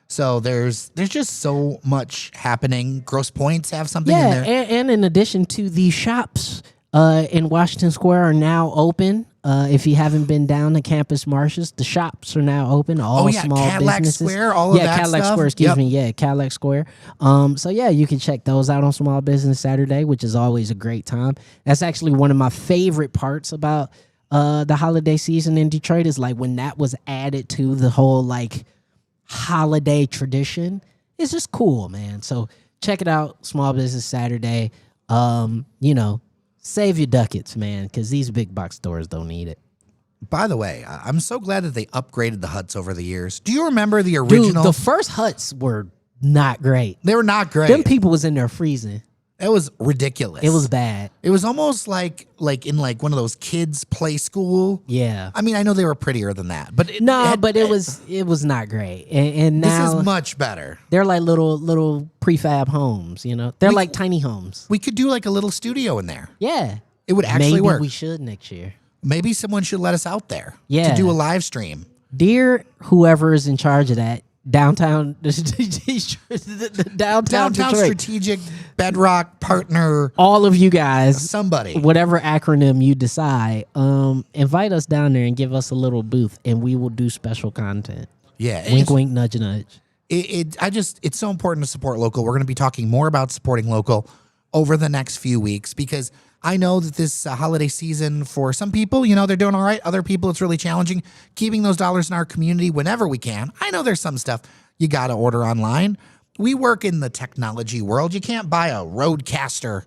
So there's just so much happening. Gross Points have something in there. And in addition to the shops in Washington Square are now open. If you haven't been down to Campus Martius, the shops are now open. All small Cadillac businesses. Square, all of that Cadillac stuff. Square, excuse me. Yeah, Cadillac Square. So yeah, you can check those out on Small Business Saturday, which is always a great time. That's actually one of my favorite parts about the holiday season in Detroit is like when that was added to the whole like holiday tradition. It's just cool, man. So check it out, Small Business Saturday. Save your ducats, man, because these big box stores don't need it. By the way, I'm so glad that they upgraded the huts over the years. Do you remember the original? Dude, the first huts were not great. They were not great. Them people was in there freezing. It was ridiculous. It was bad. It was almost like in like one of those kids' play school. Yeah. I mean, I know they were prettier than that, but it was not great. And now this is much better. they're like little prefab homes. They're like tiny homes. We could do like a little studio in there. Yeah. It would actually Maybe work. we should next year. Maybe someone should let us out there Yeah. to do a live stream. Dear whoever is in charge of that, downtown Downtown Detroit, strategic bedrock partner, all of you guys, somebody. whatever acronym you decide, invite us down there and give us a little booth, and we will do special content. Yeah. Wink, wink, nudge, nudge. It's so important to support local. We're going to be talking more about supporting local over the next few weeks because I know that this holiday season for some people, they're doing all right. Other people, it's really challenging keeping those dollars in our community whenever we can. I know there's some stuff you got to order online. We work in the technology world. You can't buy a roadcaster,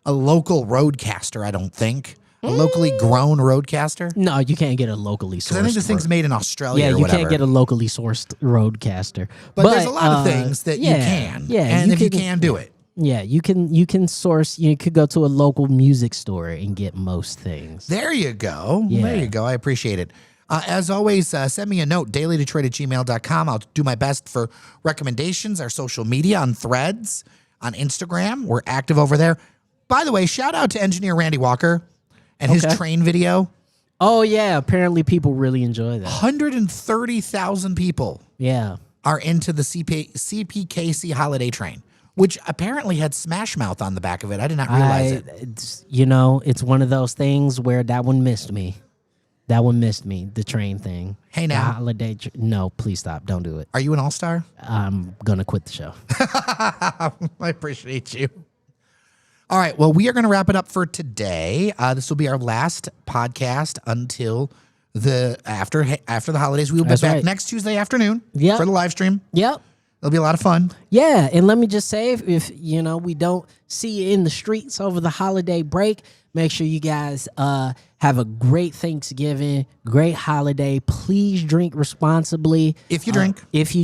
a local roadcaster, I don't think. A locally grown roadcaster. No, you can't get a locally sourced. I think this thing's made in Australia Yeah, or you whatever. can't get a locally sourced roadcaster. But there's a lot of things that you can. Yeah, and if you can, do it. Yeah, you can source. You could go to a local music store and get most things. There you go. Yeah. There you go. I appreciate it. As always, send me a note, dailydetroit@gmail.com. I'll do my best for recommendations, our social media on Threads, on Instagram. We're active over there. By the way, shout out to engineer Randy Walker and his train video. Oh, yeah. Apparently people really enjoy that. 130,000 people Yeah. are into the CPKC holiday train, which apparently had Smash Mouth on the back of it. I did not realize it. It's one of those things where that one missed me. The train thing. Hey, The now. holiday. No, please stop. Don't do it. Are you an all-star? I'm going to quit the show. I appreciate you. All right. Well, we are going to wrap it up for today. This will be our last podcast until after the holidays. We will be That's back right. next Tuesday afternoon Yep. for the live stream. Yep. It'll be a lot of fun. Yeah, and let me just say, if we don't see you in the streets over the holiday break, make sure you guys have a great Thanksgiving, great holiday. Please drink responsibly. If you drink. If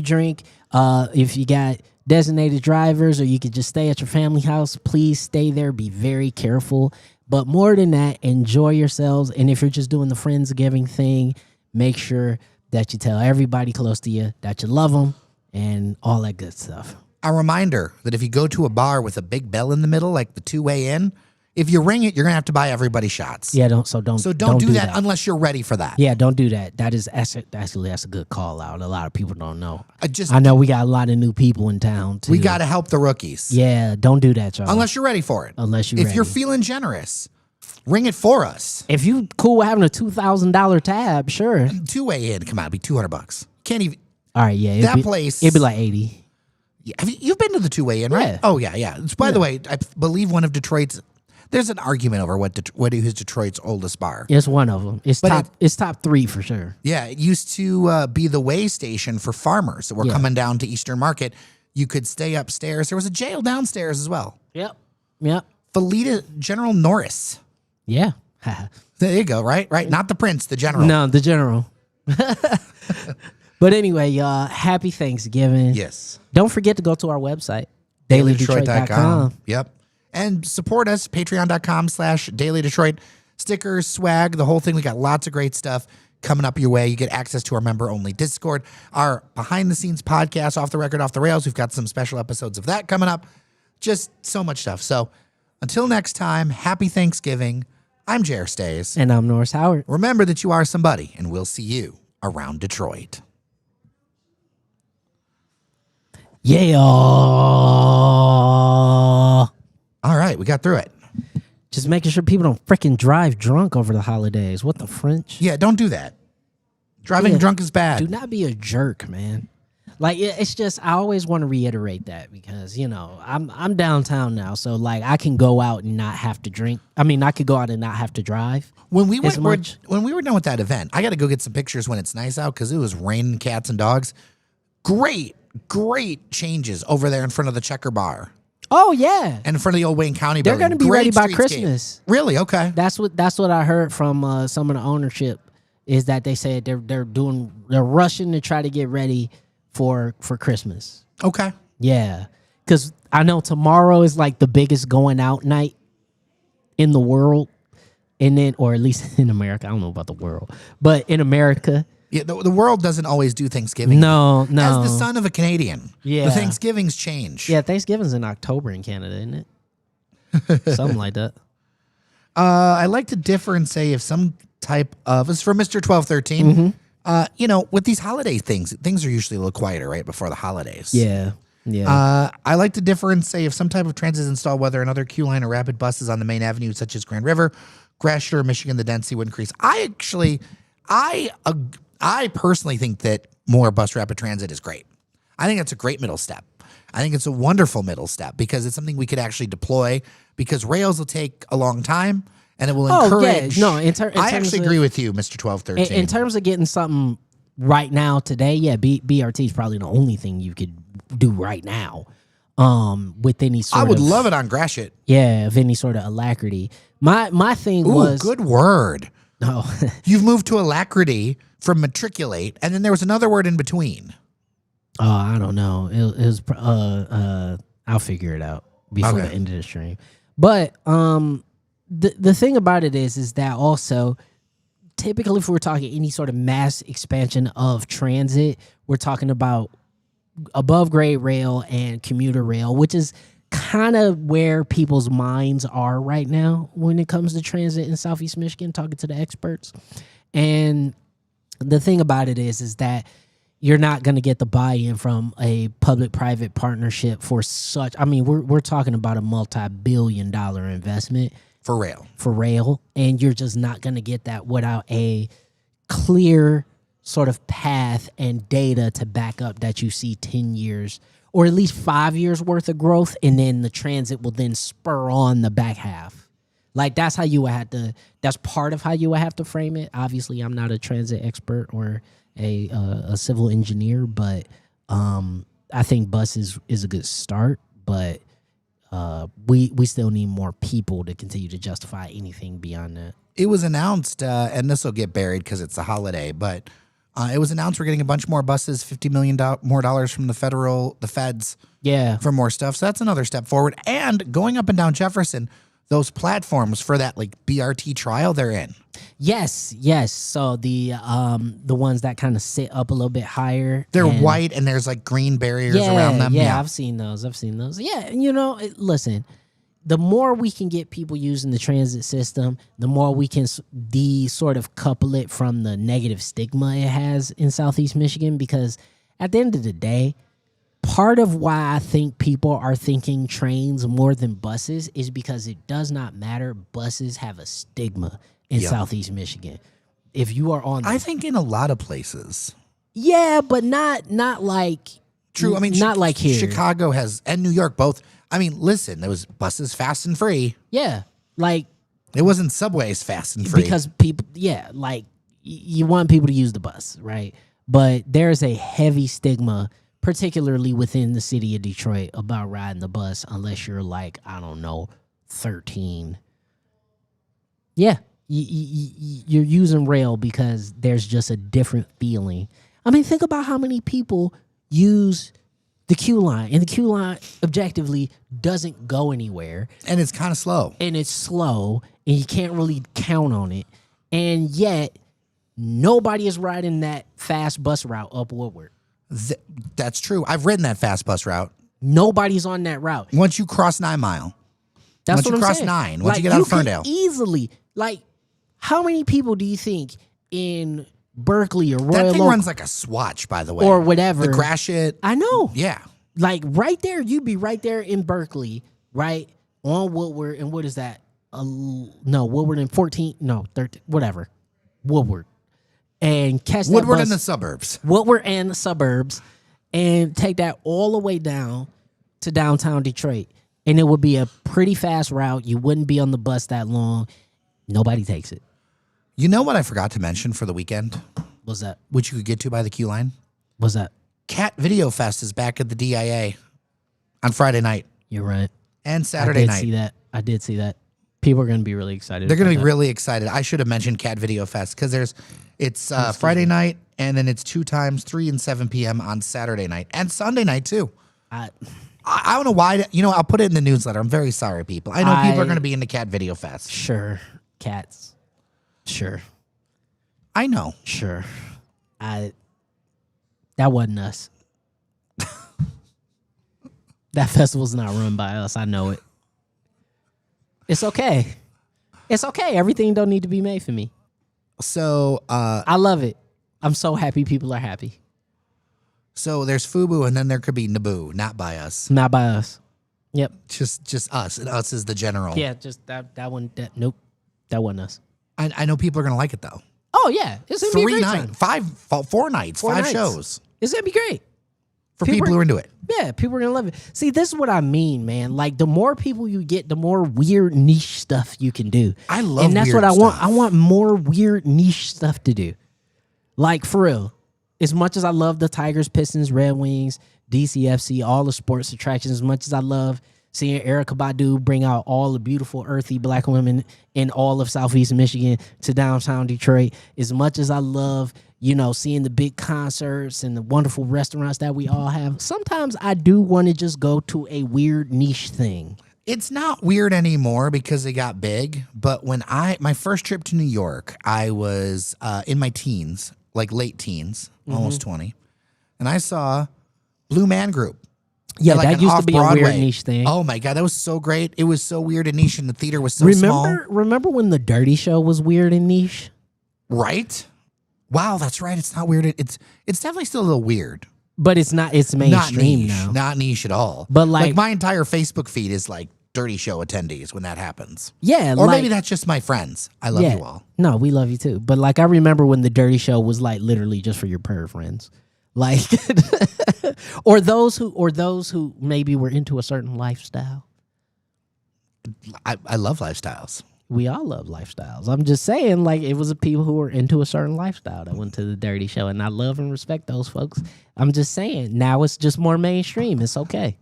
you got designated drivers, or you could just stay at your family house, please stay there. Be very careful. But more than that, enjoy yourselves. And if you're just doing the Friendsgiving thing, make sure that you tell everybody close to you that you love them and all that good stuff. A reminder that if you go to a bar with a big bell in the middle, like the two-way in, if you ring it, you're gonna have to buy everybody shots. Yeah, don't do that unless you're ready for that. Yeah, don't do that. That's a good call out. A lot of people don't know. I I know we got a lot of new people in town too. We got to help the rookies. Yeah, don't do that, y'all. Unless you're ready for it. Unless you're if ready. you're feeling generous, Ring it for us. If you cool with having a $2,000 tab, sure. Two-way in, come on, it'd be $200. Can't even. All right, yeah. That place. It'd be like 80. Yeah, you've been to the two-way in, right? Yeah. Oh yeah. By the way, I believe one of Detroit's. There's an argument over what is Detroit's oldest bar. It's one of them. It's But it's top 3 for sure. Yeah, it used to be the way station for farmers that were coming down to Eastern Market. You could stay upstairs. There was a jail downstairs as well. Yep. Felita General Norris. Yeah. There you go, right? Not the prince, the general. No, the general. But anyway, y'all, happy Thanksgiving. Yes. Don't forget to go to our website, dailydetroit.com. Yep. And support us, patreon.com/dailydetroit. Stickers, swag, the whole thing. We got lots of great stuff coming up your way. You get access to our member-only Discord, our behind-the-scenes podcast, Off the Record, Off the Rails. We've got some special episodes of that coming up. Just so much stuff. So until next time, happy Thanksgiving. I'm Jer Stays. And I'm Norris Howard. Remember that you are somebody, and we'll see you around Detroit. Yeah. All right, we got through it. Just making sure people don't freaking drive drunk over the holidays. What the French? Yeah, don't do that. Driving drunk is bad. Do not be a jerk, man. Like it's just I always want to reiterate that because I'm downtown now, so like I can go out and not have to drink. I mean, I could go out and not have to drive. When we were done with that event, I got to go get some pictures when it's nice out because it was raining cats and dogs. Great changes over there in front of the Checker Bar. Oh yeah, and in front of the old Wayne County they're building. going to be ready by streetscape. Christmas. Really? Okay. That's what I heard from some of the ownership is that they said they're rushing to try to get ready for Christmas. Okay. Yeah, because I know tomorrow is like the biggest going out night in the world, and then or at least in America. I don't know about the world, but in America. Yeah, the world doesn't always do Thanksgiving. No. As the son of a Canadian, the Thanksgivings change. Yeah, Thanksgiving's in October in Canada, isn't it? Something like that. I like to differ and say if some type of, it's for Mr. 1213, with these holiday things are usually a little quieter right before the holidays. Yeah. I like to differ and say if some type of transit is installed, whether another Q line or rapid buses on the main avenue, such as Grand River, Gratiot, Michigan, the density would increase. I personally think that more bus rapid transit is great. I think that's a great middle step. I think it's a wonderful middle step because it's something we could actually deploy because rails will take a long time and it will encourage. Yeah. No, I actually agree with you, Mr. 1213. In terms of getting something right now today, yeah, BRT is probably the only thing you could do right now. With any sort of, I would love it on Gratiot. Yeah, of any sort of alacrity. My thing was good word. Oh, you've moved to alacrity from matriculate, and then there was another word in between. Oh, I don't know. It was I'll figure it out before the end of the stream. But the thing about it is that also typically if we're talking any sort of mass expansion of transit, we're talking about above grade rail and commuter rail, which is kind of where people's minds are right now when it comes to transit in Southeast Michigan, talking to the experts. And the thing about it is that you're not going to get the buy-in from a public-private partnership for such. I mean, we're talking about a multi-billion-dollar investment for rail, and you're just not going to get that without a clear sort of path and data to back up that you see 10 years or at least 5 years worth of growth, and then the transit will then spur on the back half. Like that's how you would have to. That's part of how you would have to frame it. Obviously, I'm not a transit expert or a civil engineer, but I think bus is a good start. But we still need more people to continue to justify anything beyond that. It was announced, and this will get buried because it's a holiday, but it was announced we're getting a bunch more buses, $50 million more dollars from the feds, for more stuff. So that's another step forward. And going up and down Jefferson, those platforms for that like BRT trial, they're in. Yes. So the ones that kind of sit up a little bit higher. They're white and there's like green barriers around them. Yeah, I've seen those. Yeah, listen, the more we can get people using the transit system, the more we can sort of couple it from the negative stigma it has in Southeast Michigan, because at the end of the day, part of why I think people are thinking trains more than buses is because it does not matter. Buses have a stigma in Southeast Michigan. If you are on, I think in a lot of places. yeah, but not like True. I mean, not like here. Chicago has and New York both. I mean, listen, there was buses fast and free. Yeah, like It wasn't subways fast and free. because people, yeah, like you want people to use the bus, right? But there's a heavy stigma, particularly within the city of Detroit, about riding the bus unless you're like, I don't know, 13. Yeah, you're using rail because there's just a different feeling. I mean, think about how many people use the Q line, and the Q line objectively doesn't go anywhere. And it's kind of slow. And it's slow, and you can't really count on it. And yet, nobody is riding that fast bus route up Woodward. That's true. I've ridden that fast bus route. Nobody's on that route. Once you cross 9 Mile. That's once what you I'm cross saying. 9, once you get out of Ferndale. Could easily, like, how many people do you think in Berkeley or Royal That thing Oak runs like a swatch, by the way. or whatever? The Gratiot. I know. Yeah. Like, right there, you'd be right there in Berkeley, right? On Woodward, and what is that? No, Woodward and 14, no, 13, whatever. Woodward. And catch that Woodward bus, in the suburbs. Woodward and the suburbs, and take that all the way down to downtown Detroit. And it would be a pretty fast route. You wouldn't be on the bus that long. Nobody takes it. You know what I forgot to mention for the weekend, What's that? which you could get to by the Q line? What's that? Cat Video Fest is back at the DIA on Friday night You're right. and Saturday night. I did see that. People are going to be really excited. They're going to about be really excited. I should have mentioned Cat Video Fest because it's Friday night and then it's 2 times, 3 and 7 p.m. on Saturday night and Sunday night too. that. I don't know why. I'll put it in the newsletter. I'm very sorry, people. I know people are going to be into Cat Video Fest. Sure. Cats. Sure. I know. Sure. That wasn't us. That festival's not run by us. I know it. It's okay. It's okay. Everything don't need to be made for me. So I love it. I'm so happy people are happy. so there's FUBU and then there could be Naboo, not by us. Not by us. Yep. Just us. And us is the general. Yeah, just that one. Nope. That wasn't us. I know people are going to like it though. Oh, yeah. It's going to be a 3 great nights, time. 4 nights, 4 5 nights. shows It's going to be great. for people who are into it. Yeah, people are going to love it. See, this is what I mean, man. Like, the more people you get, the more weird niche stuff you can do. I love And that's weird what I want. stuff. I want more weird niche stuff to do. Like, for real. As much as I love the Tigers, Pistons, Red Wings, DCFC, all the sports attractions, as much as I love seeing Erykah Badu bring out all the beautiful, earthy black women in all of Southeast Michigan to downtown Detroit, as much as I love, seeing the big concerts and the wonderful restaurants that we all have, sometimes I do want to just go to a weird niche thing. It's not weird anymore because it got big. But when my first trip to New York, I was in my teens, like late teens, almost 20. And I saw Blue Man Group. Yeah, like that an used to be a weird off-Broadway. niche thing. Oh my God, that was so great. It was so weird and niche and the theater was so small. Remember when the Dirty Show was weird and niche? Right? Wow, that's right. It's not weird. It's definitely still a little weird. But it's not. It's Not mainstream niche. now. Not niche at all. But like my entire Facebook feed is like Dirty Show attendees when that happens. Yeah, Or like, maybe that's just my friends. I love you all. No, we love you too. But like, I remember when the Dirty Show was like literally just for your perv friends, like, or those who maybe were into a certain lifestyle. I love lifestyles. We all love lifestyles. I'm just saying, like, it was the people who were into a certain lifestyle that went to the Dirty Show, and I love and respect those folks. I'm just saying, now it's just more mainstream. It's okay.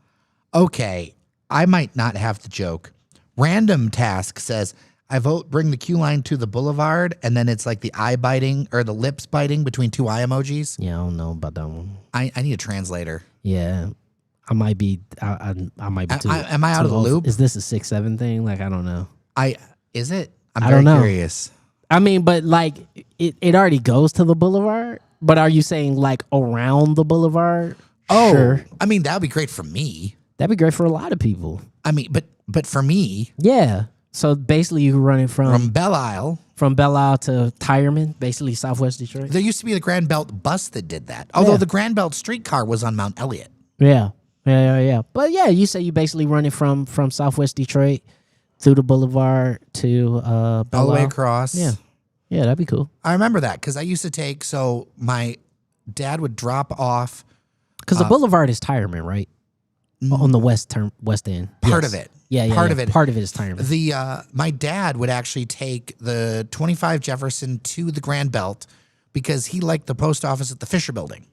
Okay, I might not have the joke. Random Task says, I vote bring the Q line to the boulevard, and then it's like the eye biting or the lips biting between 2 eye emojis. Yeah, I don't know about that one. I need a translator. Yeah, I might be. I might be. Am I out of the loop? Is this a 6-7 thing? Like, I don't know. Is it? I'm I very don't know. curious. I mean, but like, it already goes to the boulevard. But are you saying like around the boulevard? Oh, Sure. I mean, that would be great for me. That'd be great for a lot of people. I mean, but for me, Yeah. So basically, you can run it from Belle Isle, from Belle Isle to Tireman, basically Southwest Detroit. there used to be the Grand Belt bus that did that. Although Yeah. the Grand Belt streetcar was on Mount Elliott. Yeah. But yeah, you say you basically running from Southwest Detroit through the Boulevard to all the way across. Yeah, that'd be cool. I remember that because I used to take. So my dad would drop off Because the Boulevard is Tireman, right? On the west end. part Yes. of it. Yeah. Part of it. Part of it is Tireman. The my dad would actually take the 25 Jefferson to the Grand Belt because he liked the post office at the Fisher Building.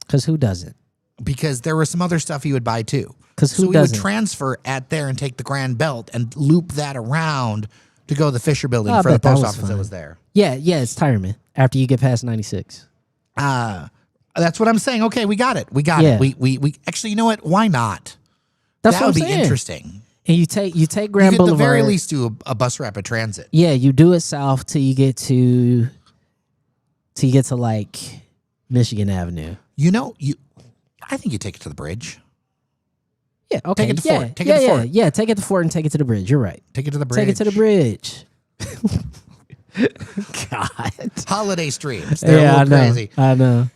Because who doesn't? Because there was some other stuff he would buy too. 'Cause who so he doesn't? would transfer at there and take the Grand Belt and loop that around to go to the Fisher Building I for the bet that post was office that fun. was there. Yeah, it's Tireman after you get past 96. That's what I'm saying. Okay, we got it. We got Yeah. it. We actually, you know what? Why not? That's That what would I'm be saying. interesting. And you take You Grand could at the Boulevard. very least do a bus rapid transit. Yeah, you do it south till you get to like Michigan Avenue. You know, I think you take it to the bridge. Yeah, okay. Take it to yeah, Fort. Take yeah, it to yeah, Fort. yeah. Take it to Fort and take it to the bridge. You're right. Take it to the bridge. Take it to the bridge. God. Holiday streams. They're Yeah, a little crazy. I know.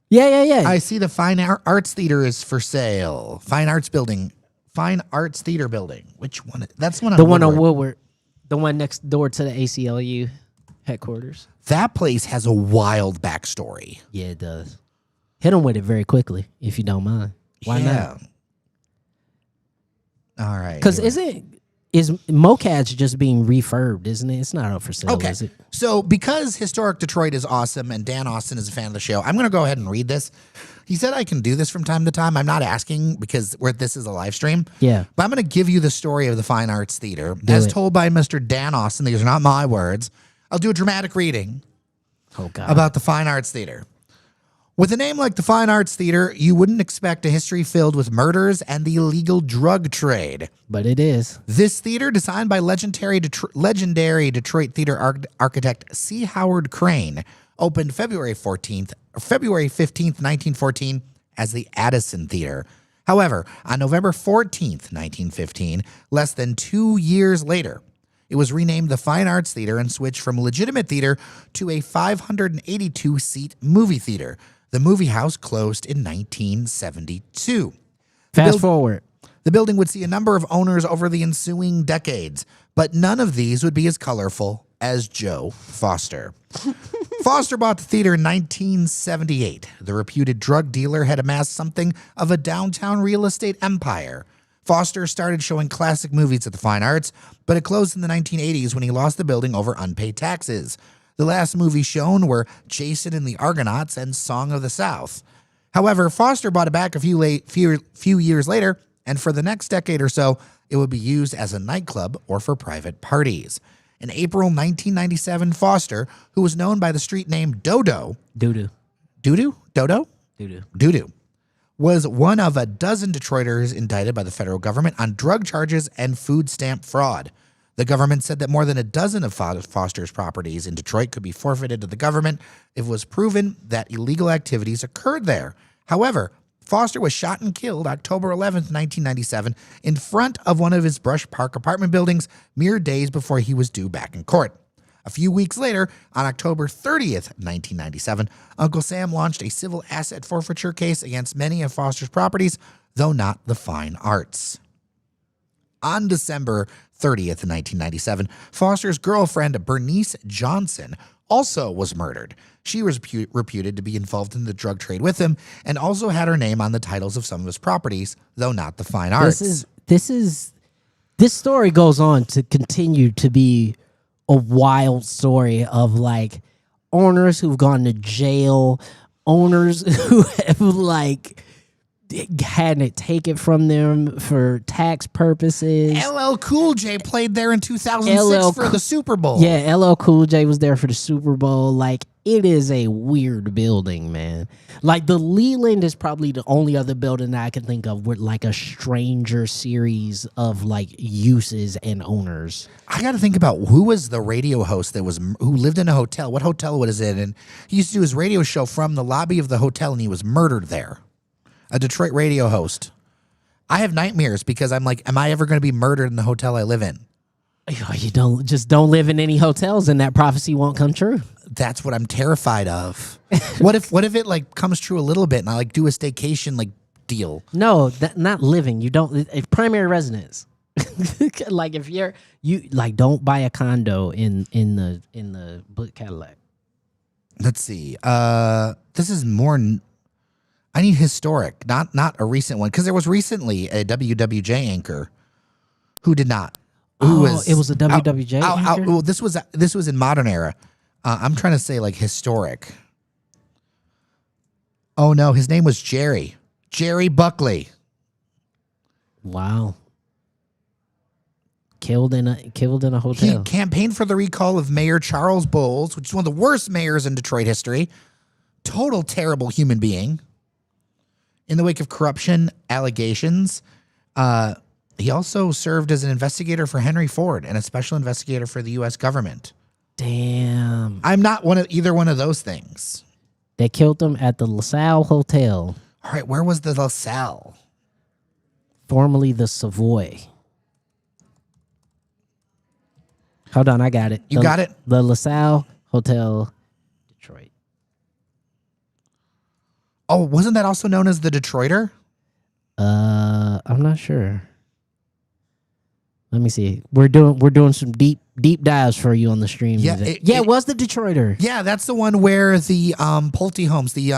Yeah. I see the Fine Arts Theater is for sale. Fine Arts Theater building. Which one? That's one on The one on Woodward. Woodward. The one next door to the ACLU headquarters. That place has a wild backstory. Yeah, it does. Hit them with it very quickly, if you don't mind. Why not? All right. Because is MoCAD's just being refurbed, isn't it? It's not up for sale, Okay. is it? So because Historic Detroit is awesome and Dan Austin is a fan of the show, I'm going to go ahead and read this. He said I can do this from time to time. I'm not asking because this is a live stream. Yeah. But I'm going to give you the story of the Fine Arts Theater Do as it. told by Mr. Dan Austin. These are not my words. I'll do a dramatic reading Oh, God. about the Fine Arts Theater. With a name like the Fine Arts Theater, you wouldn't expect a history filled with murders and the illegal drug trade. But it is. This theater, designed by legendary Detroit theater architect C. Howard Crane, opened February 15th, 1914, as the Addison Theater. However, on November 14th, 1915, less than 2 years later, it was renamed the Fine Arts Theater and switched from legitimate theater to a 582-seat movie theater. The movie house closed in 1972. Fast forward. The building would see a number of owners over the ensuing decades, but none of these would be as colorful as Joe Foster. Foster bought the theater in 1978. The reputed drug dealer had amassed something of a downtown real estate empire. Foster started showing classic movies at the Fine Arts, but it closed in the 1980s when he lost the building over unpaid taxes. The last movies shown were Jason and the Argonauts and Song of the South. However, Foster bought it back a few years later, and for the next decade or so, it would be used as a nightclub or for private parties. In April 1997, Foster, who was known by the street name Dodo, Doo-doo. Dodo, Doo-doo. was one of a dozen Detroiters indicted by the federal government on drug charges and food stamp fraud. The government said that more than a dozen of Foster's properties in Detroit could be forfeited to the government if it was proven that illegal activities occurred there. However, Foster was shot and killed October 11th, 1997, in front of one of his Brush Park apartment buildings mere days before he was due back in court. A few weeks later, on October 30th, 1997, Uncle Sam launched a civil asset forfeiture case against many of Foster's properties, though not the Fine Arts. On December 30th, 1997, Foster's girlfriend, Bernice Johnson, also was murdered. She was reputed to be involved in the drug trade with him and also had her name on the titles of some of his properties, though not the Fine Arts. This story goes on to continue to be a wild story of like owners who've gone to jail, owners who have like had it taken from them for tax purposes. LL Cool J played there in 2006 for the Super Bowl. Yeah, LL Cool J was there for the Super Bowl. Like, it is a weird building, man. Like, the Leland is probably the only other building that I can think of with like a stranger series of like uses and owners. I got to think about who was the radio host who lived in a hotel. What hotel was it in? He used to do his radio show from the lobby of the hotel, and he was murdered there. A Detroit radio host. I have nightmares because I'm like, am I ever going to be murdered in the hotel I live in? You don't live in any hotels, and that prophecy won't come true. That's what I'm terrified of. What if it like comes true a little bit and I like do a staycation like deal? No, not living. You don't. Primary residence. Like if you like, don't buy a condo in the Blue Cadillac. Let's see. This is more. I need historic, not a recent one, because there was recently a WWJ anchor who did not. Who it was a WWJ anchor? Well, this was in modern era. I'm trying to say like historic. Oh no, his name was Jerry Buckley. Wow. Killed in a hotel. He campaigned for the recall of Mayor Charles Bowles, which is one of the worst mayors in Detroit history. Total terrible human being. In the wake of corruption allegations, he also served as an investigator for Henry Ford and a special investigator for the U.S. government. Damn. I'm not either one of those things. They killed him at the LaSalle Hotel, All right, where was the LaSalle? formerly the Savoy. Hold on, I got it. You got it? The LaSalle Hotel, Detroit. Oh, wasn't that also known as the Detroiter? I'm not sure. Let me see. We're doing some deep dives for you on the stream. Yeah, it was the Detroiter. Yeah, that's the one where the Pulte homes, the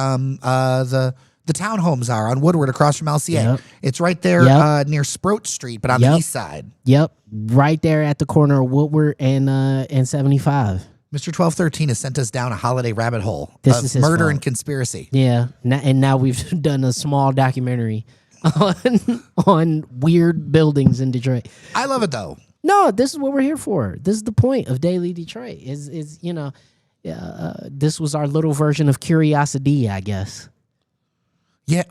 townhomes are on Woodward across from LCA. Yep. It's right there near Sproat Street, but on the east side. Yep, right there at the corner of Woodward and 75. Mr. 1213 has sent us down a holiday rabbit hole This of is his murder fault. and conspiracy. Yeah, and now we've done a small documentary on weird buildings in Detroit. I love it though. No, this is what we're here for. This is the point of Daily Detroit. Is this was our little version of Curiosity, I guess. Yeah,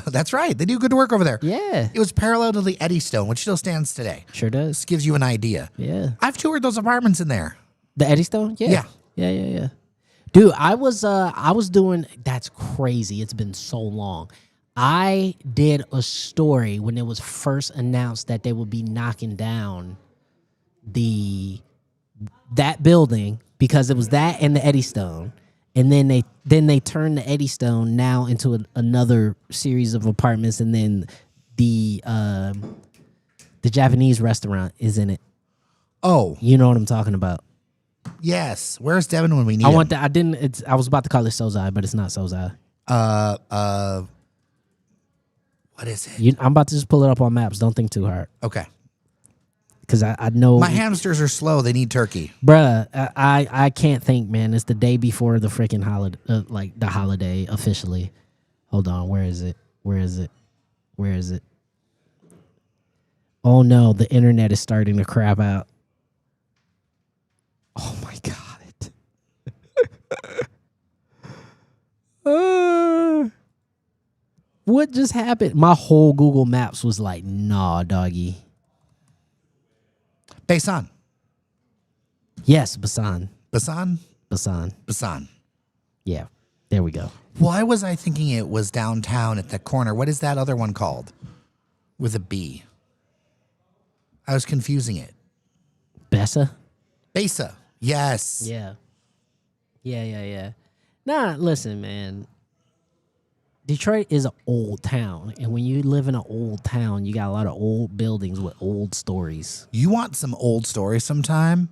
that's right. They do good work over there. Yeah, It was parallel to the Eddystone, which still stands today. sure does. This gives you an idea. Yeah, I've toured those apartments in there. the Eddystone. Yeah. Yeah. Dude, I was doing. That's crazy. It's been so long. I did a story when it was first announced that they would be knocking down that building, because it was that and the Eddystone, and then they turned the Eddystone now into another series of apartments, and then the Japanese restaurant is in it. Oh, You know what I'm talking about. yes. Where's Devin when we need I him? want that. I didn't. I was about to call it Sozai, but it's not Sozai. What is it? I'm about to just pull it up on maps. Don't think too hard, Okay. because I know. My hamsters are slow. They need turkey. Bruh, I can't think, man. It's the day before the freaking holiday, like the holiday officially. Hold on, where is it? Oh no, the internet is starting to crap out. Oh my god. What just happened? My whole Google Maps was like, nah, doggy. Basan. Yes, Basan. Basan. Yeah, there we go. Why was I thinking it was downtown at the corner? What is that other one called? With a B. I was confusing it. Bessa? Besa. Yes. Yeah. Nah, listen, man. Detroit is an old town, and when you live in an old town, you got a lot of old buildings with old stories. You want some old stories sometime?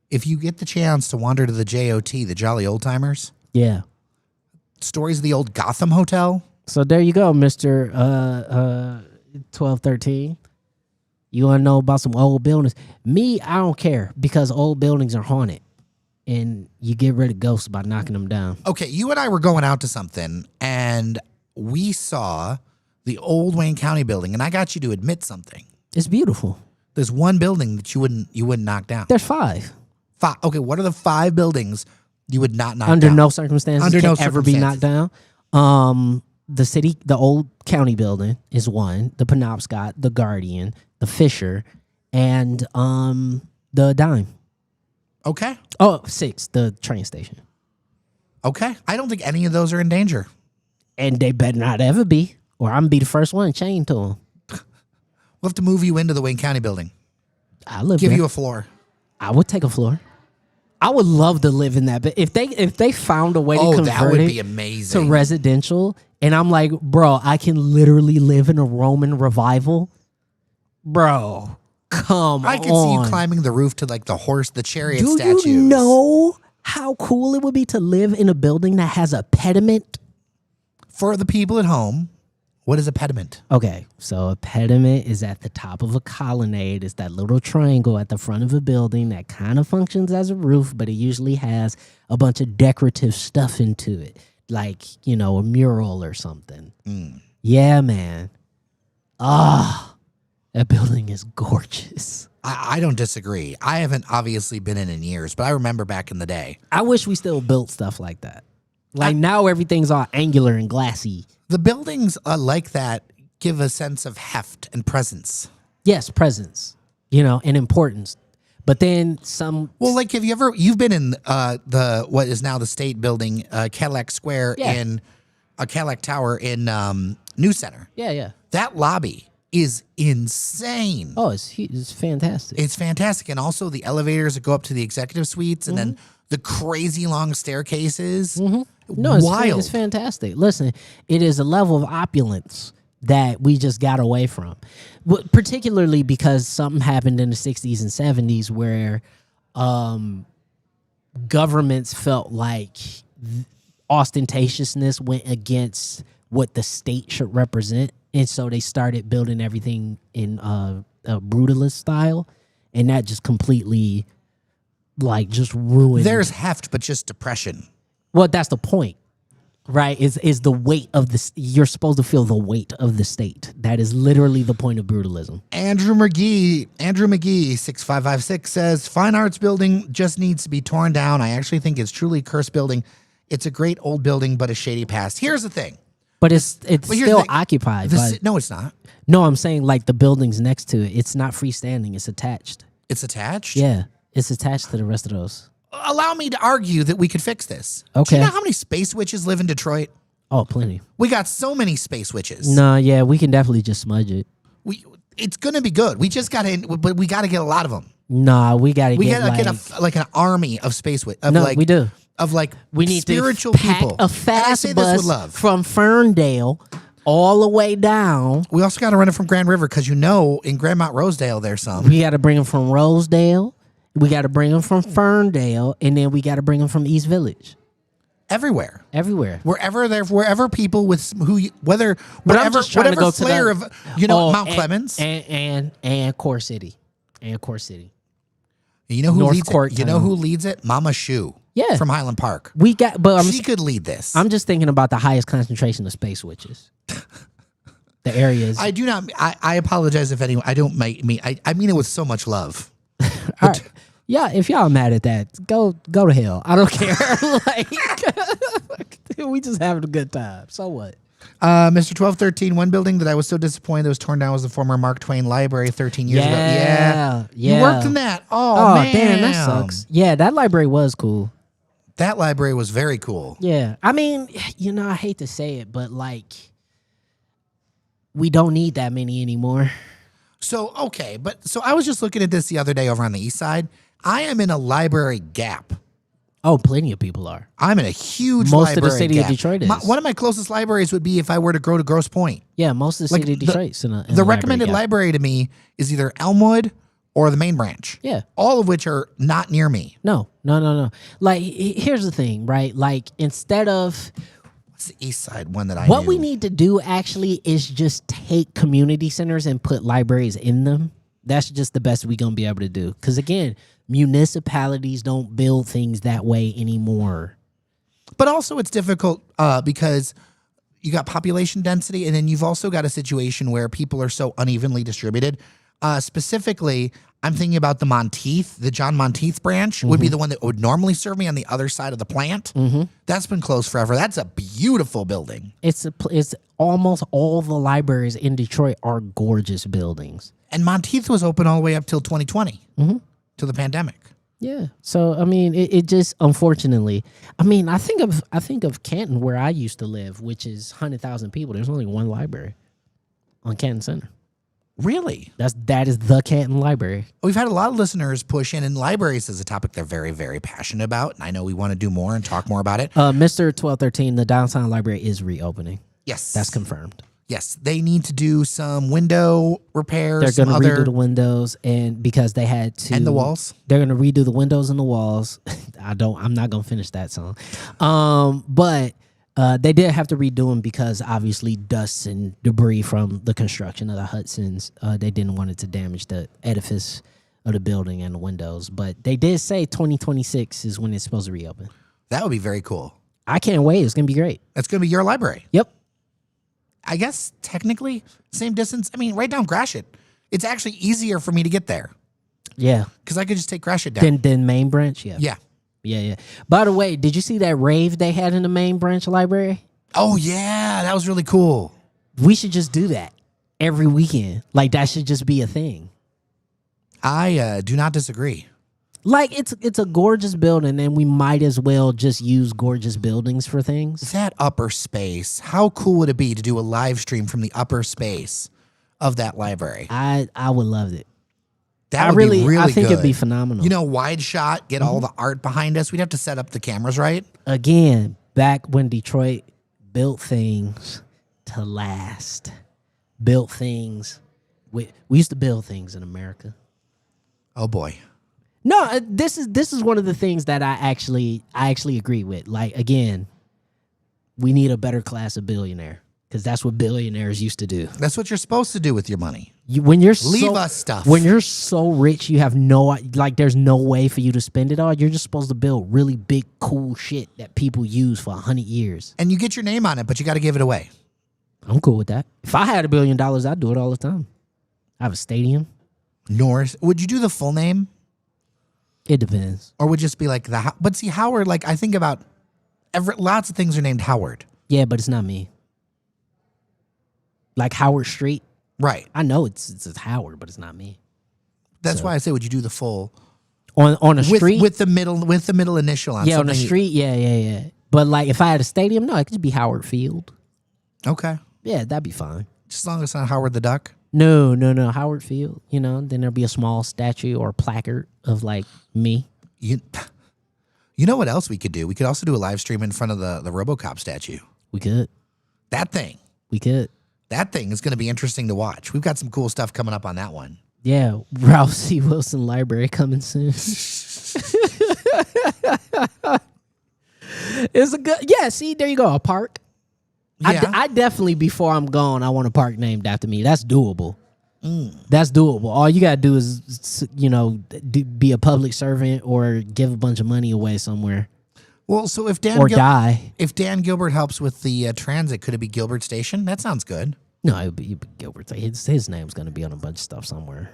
If you get the chance to wander to the JOT, the Jolly Old Timers, Yeah. stories of the old Gotham Hotel. So there you go, Mr. 1213. You want to know about some old buildings? Me, I don't care, because old buildings are haunted, and you get rid of ghosts by knocking them down. Okay, you and I were going out to something, and we saw the old Wayne County building, and I got you to admit something. It's beautiful. There's one building that you wouldn't knock down. There's 5. Okay, what are the 5 buildings you would not knock Under down? no circumstances Under can no ever be knocked down. The old county building is one. The Penobscot, the Guardian, the Fisher, and the Dime. Okay. Oh, 6, the train station. Okay. I don't think any of those are in danger. And they better not ever be, or I'm gonna be the first one chained to them. We'll have to move you into the Wayne County building. I live Give there. you a floor. I would take a floor. I would love to live in that. But if they found a way to convert that would it be amazing. to residential, and I'm like, bro, I can literally live in a Roman revival. Bro, come on. I could see you climbing the roof to like the chariot Do statues. you know how cool it would be to live in a building that has a pediment? For the people at home, what is a pediment? Okay, so a pediment is at the top of a colonnade. It's that little triangle at the front of a building that kind of functions as a roof, but it usually has a bunch of decorative stuff into it, like, a mural or something. Yeah, man. That building is gorgeous. I don't disagree. I haven't obviously been in years, but I remember back in the day. I wish we still built stuff like that. Like now everything's all angular and glassy. The buildings like that give a sense of heft and presence. Yes, presence, and importance. But then some. Well, like you've been in what is now the state building, Cadillac Square in Cadillac Tower in News Center. Yeah. That lobby is insane. Oh, it's fantastic. It's fantastic. And also the elevators that go up to the executive suites and then the crazy long staircases. No, wild. It's fantastic. Listen, it is a level of opulence that we just got away from. Particularly because something happened in the 60s and 70s where governments felt like ostentatiousness went against what the state should represent. And so they started building everything in a brutalist style. And that just completely, just ruined. There's heft, but just depression. Well, that's the point, right? Is the weight of you're supposed to feel the weight of the state. That is literally the point of brutalism. Andrew McGee, 6556 says, fine arts building just needs to be torn down. I actually think it's truly a cursed building. It's a great old building, but a shady past. Here's the thing. But it's still occupied. No, it's not. No, I'm saying like the buildings next to it. It's not freestanding. It's attached. It's attached? Yeah, it's attached to the rest of those. Allow me to argue that we could fix this. Okay. Do you know how many space witches live in Detroit? Oh, plenty. We got so many space witches. No, yeah, we can definitely just smudge it. It's gonna be good. We just got to, but we got to get a lot of them. Nah, we got to We get got to get like an army of space witches. No, we do. Of like We need spiritual to pack people. a And I fast say this with bus love. from Ferndale all the way down. We also got to run it from Grand River because in Grandmont Rosedale there's some. We got to bring them from Rosedale. We got to bring them from Ferndale, and then we got to bring them from East Village. Everywhere. Wherever people with But I'm just trying to go to flair of Mount and, Clemens and Core City. You know who North leads Court it? You know Town. who leads it? Mama Shu. Yeah. From Highland Park. She could lead this. I'm just thinking about the highest concentration of space witches. The areas. I do not. I apologize if anyone. I don't mean. I mean it with so much love. All right. Yeah, if y'all mad at that, go to hell. I don't care. We just having a good time. So what? Mr. 1213, one building that I was so disappointed that was torn down was the former Mark Twain Library 13 years ago. Yeah. You worked in that. Oh, man. Damn, that sucks. Yeah, that library was cool. That library was very cool. Yeah. I mean, I hate to say it, but we don't need that many anymore. So I was just looking at this the other day over on the east side. I am in a library gap. Oh, plenty of people are. I'm in a huge most library of the city gap. of Detroit is. One of my closest libraries would be if I were to go to Grosse Pointe. Yeah, most of the city of Detroit's in a the recommended library to me is either Elmwood or the main branch. Yeah. All of which are not near me. No. Like, here's the thing, right? Like, instead of... What's the east side one that I What knew? we need to do, actually, is just take community centers and put libraries in them. That's just the best we're going to be able to do. Because, again, municipalities don't build things that way anymore. But also it's difficult because you got population density, and then you've also got a situation where people are so unevenly distributed. Specifically, I'm thinking about the Monteith, the John Monteith branch would be the one that would normally serve me on the other side of the plant. That's been closed forever. That's a beautiful building. It's almost all the libraries in Detroit are gorgeous buildings. And Monteith was open all the way up till 2020, till the pandemic. Yeah. So I mean, it just unfortunately. I mean, I think of Canton, where I used to live, which is 100,000 people. There's only one library on Canton Center. Really? That is the Canton Library. We've had a lot of listeners push in, and libraries is a topic they're very, very passionate about. And I know we want to do more and talk more about it. Mr. 1213, the downtown library is reopening. Yes. That's confirmed. Yes. They need to do some window repairs. They're going to redo the windows, and because they had to. And the walls. They're going to redo the windows and the walls. I'm not going to finish that song. But they did have to redo them because obviously dust and debris from the construction of the Hudsons, they didn't want it to damage the edifice of the building and the windows. But they did say 2026 is when it's supposed to reopen. That would be very cool. I can't wait. It's going to be great. That's going to be your library. Yep. I guess technically same distance. I mean, right down Gratiot. It's actually easier for me to get there Yeah. because I could just take Gratiot down. Then main branch. Yeah. Yeah. Yeah. By the way, did you see that rave they had in the main branch library? Oh, yeah. That was really cool. We should just do that every weekend. Like, that should just be a thing. I do not disagree. Like, it's a gorgeous building, and we might as well just use gorgeous buildings for things. That upper space. How cool would it be to do a live stream from the upper space of that library? I would love it. That would be really I think good. it'd be phenomenal. You know, wide shot, get all the art behind us. We'd have to set up the cameras right. Again, back when Detroit built things to last. Built things. We used to build things in America. Oh, boy. No, this is one of the things that I actually agree with. Like, again, we need a better class of billionaire because that's what billionaires used to do. That's what you're supposed to do with your money. When you're Leave us stuff. When you're so rich, you have there's no way for you to spend it all. You're just supposed to build really big, cool shit that people use for 100 years. And you get your name on it, but you got to give it away. I'm cool with that. If I had $1 billion, I'd do it all the time. I have a stadium. Norris, would you do the full name? It depends. Or would just be like but see, Howard, like I think about lots of things are named Howard. Yeah, but it's not me. Like Howard Street. Right. I know it's Howard, but it's not me. That's why I say, would you do the full on a street with the middle initial on? Yeah, on the street. Yeah. But like, if I had a stadium, no, it could just be Howard Field. Okay. Yeah, that'd be fine. Just as long as it's not Howard the Duck. No, Howard Field. You know, then there'll be a small statue or placard of like me. You know what else we could do? We could also do a live stream in front of the RoboCop statue. We could. That thing. We could. That thing is going to be interesting to watch. We've got some cool stuff coming up on that one. Yeah, Ralph C. Wilson Library coming soon. It's a good. Yeah, see, there you go. A park. Yeah. I definitely, before I'm gone, I want a park named after me. That's doable. That's doable. All you gotta do is, be a public servant or give a bunch of money away somewhere. Well, so if die. If Dan Gilbert helps with the transit, could it be Gilbert Station? That sounds good. No, it'd be Gilbert. His name's gonna be on a bunch of stuff somewhere.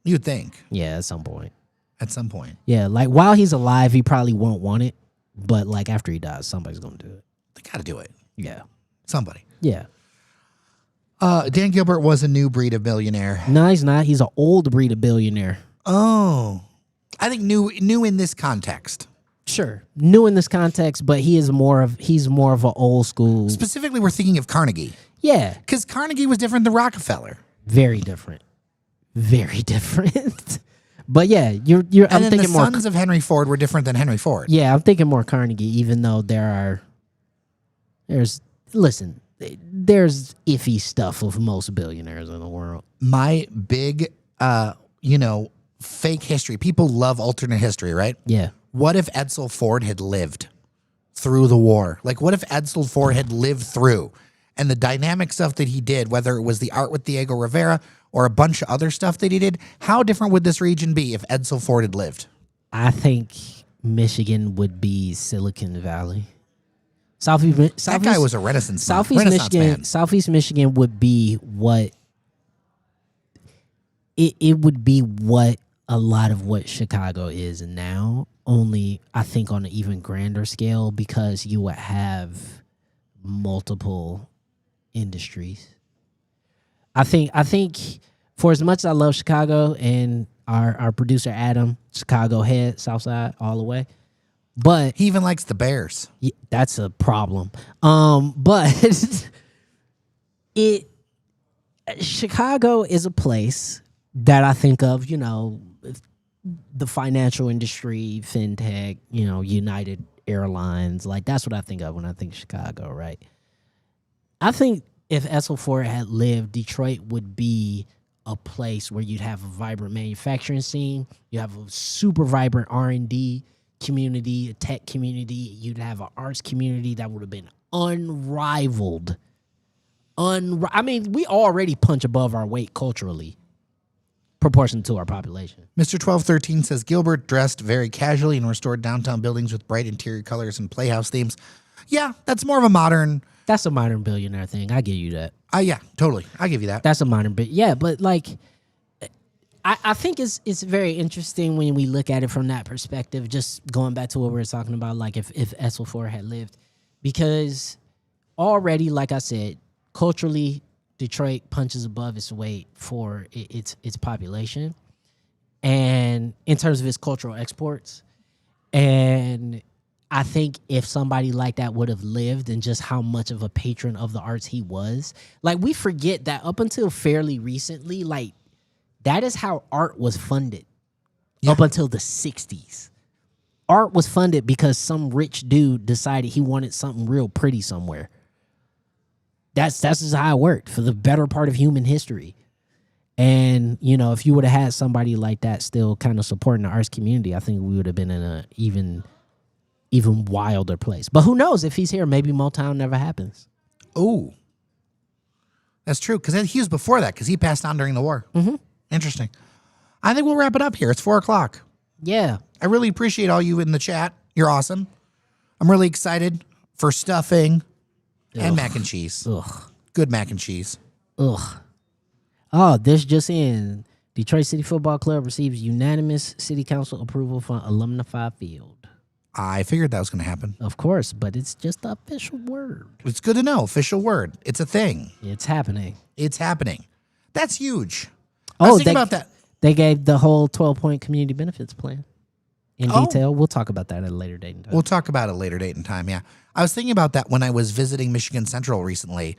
You'd think. Yeah, at some point. At some point. Yeah, like while he's alive, he probably won't want it, but like after he dies, somebody's gonna do it. They got to do it. Yeah. Somebody. Yeah. Dan Gilbert was a new breed of billionaire. No, he's not. He's an old breed of billionaire. Oh, I think new in this context. Sure, new in this context, but he's more of an old school. Specifically, we're thinking of Carnegie. Yeah, Because Carnegie was different than Rockefeller. very different. But yeah, you're. And I'm then thinking the more. sons of Henry Ford were different than Henry Ford. Yeah, I'm thinking more Carnegie. Even though there's iffy stuff with most billionaires in the world. My big, fake history. People love alternate history, right? Yeah. What if Edsel Ford had lived through the war? Like, what if Edsel Ford had lived through and the dynamic stuff that he did, whether it was the art with Diego Rivera or a bunch of other stuff that he did, how different would this region be if Edsel Ford had lived? I think Michigan would be Silicon Valley. Southeast That guy was a Renaissance Michigan. Southeast Michigan would be what it would be what a lot of what Chicago is now. Only I think on an even grander scale because you would have multiple industries. I think for as much as I love Chicago and our producer Adam, Chicago head, Southside all the way. But He even likes the Bears. yeah, that's a problem. But Chicago is a place that I think of, the financial industry, fintech, United Airlines. Like, that's what I think of when I think Chicago, right? I think if SL4 had lived, Detroit would be a place where you'd have a vibrant manufacturing scene. You have a super vibrant R&D community, a tech community. You'd have an arts community that would have been unrivaled. I mean, we already punch above our weight culturally, proportion to our population. Mr. 1213 says Gilbert dressed very casually and restored downtown buildings with bright interior colors and playhouse themes. Yeah, that's more of a modern. That's a modern billionaire thing. I give you that. Yeah, totally. I give you that. That's a modern bit. Yeah, but like, I think it's very interesting when we look at it from that perspective. Just going back to what we were talking about, like if SL4 had lived, because already, like I said, culturally, Detroit punches above its weight for its population, and in terms of its cultural exports. And I think if somebody like that would have lived, and just how much of a patron of the arts he was, like, we forget that up until fairly recently, like, that is how art was funded. Up until the 60s. Art was funded because some rich dude decided he wanted something real pretty somewhere. That's just how it worked for the better part of human history. And, if you would have had somebody like that still kind of supporting the arts community, I think we would have been in a even wilder place. But who knows? If he's here, maybe Motown never happens. Oh, that's true. Because he was before that, because he passed on during the war. Mm-hmm. Interesting. I think we'll wrap it up here. It's 4:00. Yeah. I really appreciate all you in the chat. You're awesome. I'm really excited for stuffing and mac and cheese. Ugh. Good mac and cheese. Ugh. Oh, this just in. Detroit City Football Club receives unanimous city council approval for Alumni Field. I figured that was going to happen. Of course, but it's just the official word. It's good to know. Official word. It's a thing. It's happening. It's happening. That's huge. I was thinking about that. They gave the whole 12-point community benefits plan in detail. We'll talk about that at a later date and time. We'll talk about it a later date and time, yeah. I was thinking about that when I was visiting Michigan Central recently,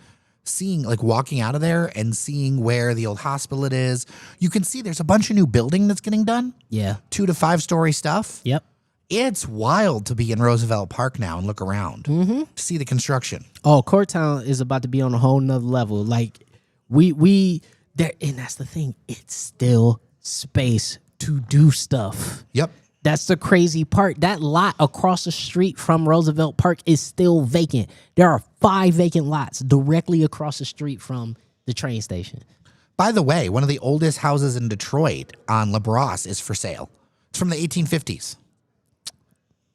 walking out of there and seeing where the old hospital it is. You can see there's a bunch of new building that's getting done. Yeah. 2 to 5 story stuff. Yep. It's wild to be in Roosevelt Park now and look around to see the construction. Oh, Courtown is about to be on a whole nother level. Like, there, and that's the thing. It's still space to do stuff. Yep. That's the crazy part. That lot across the street from Roosevelt Park is still vacant. There are 5 vacant lots directly across the street from the train station. By the way, one of the oldest houses in Detroit on La Brosse is for sale. It's from the 1850s.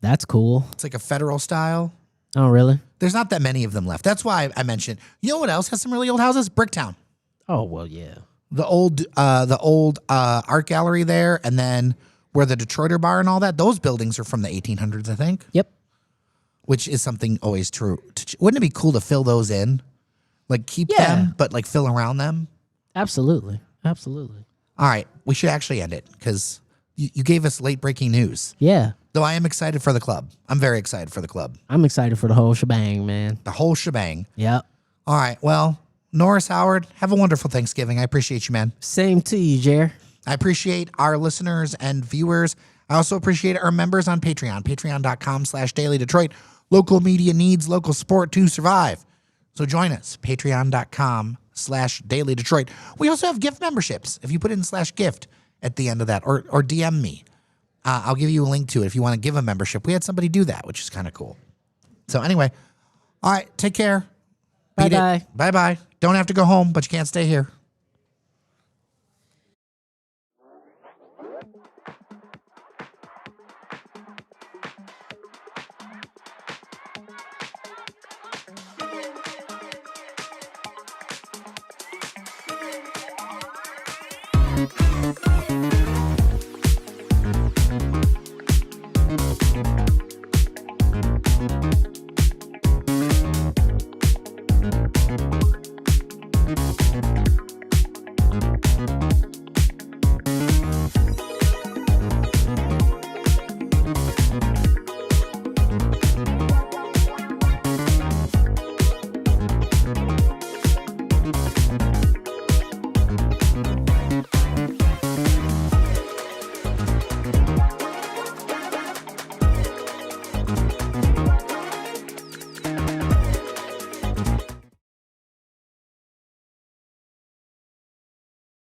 That's cool. It's like a federal style. Oh, really? There's not that many of them left. That's why I mentioned. You know what else has some really old houses? Bricktown. Oh, well, yeah. The old art gallery there, and then where the Detroiter bar and all that. Those buildings are from the 1800s, I think. Yep. Which is something always true. Wouldn't it be cool to fill those in? Like, keep them, but like fill around them? Absolutely. Absolutely. All right. We should actually end it because you gave us late breaking news. Yeah. Though I am excited for the club. I'm very excited for the club. I'm excited for the whole shebang, man. The whole shebang. Yep. All right. Well, Norris Howard, have a wonderful Thanksgiving. I appreciate you, man. Same to you, Jer. I appreciate our listeners and viewers. I also appreciate our members on Patreon, patreon.com/dailydetroit. Local media needs local support to survive. So join us, patreon.com/dailydetroit. We also have gift memberships. If you put in /gift at the end of that, or DM me, I'll give you a link to it if you want to give a membership. We had somebody do that, which is kind of cool. So anyway, all right, take care. Bye-bye. Bye-bye. Don't have to go home, but you can't stay here.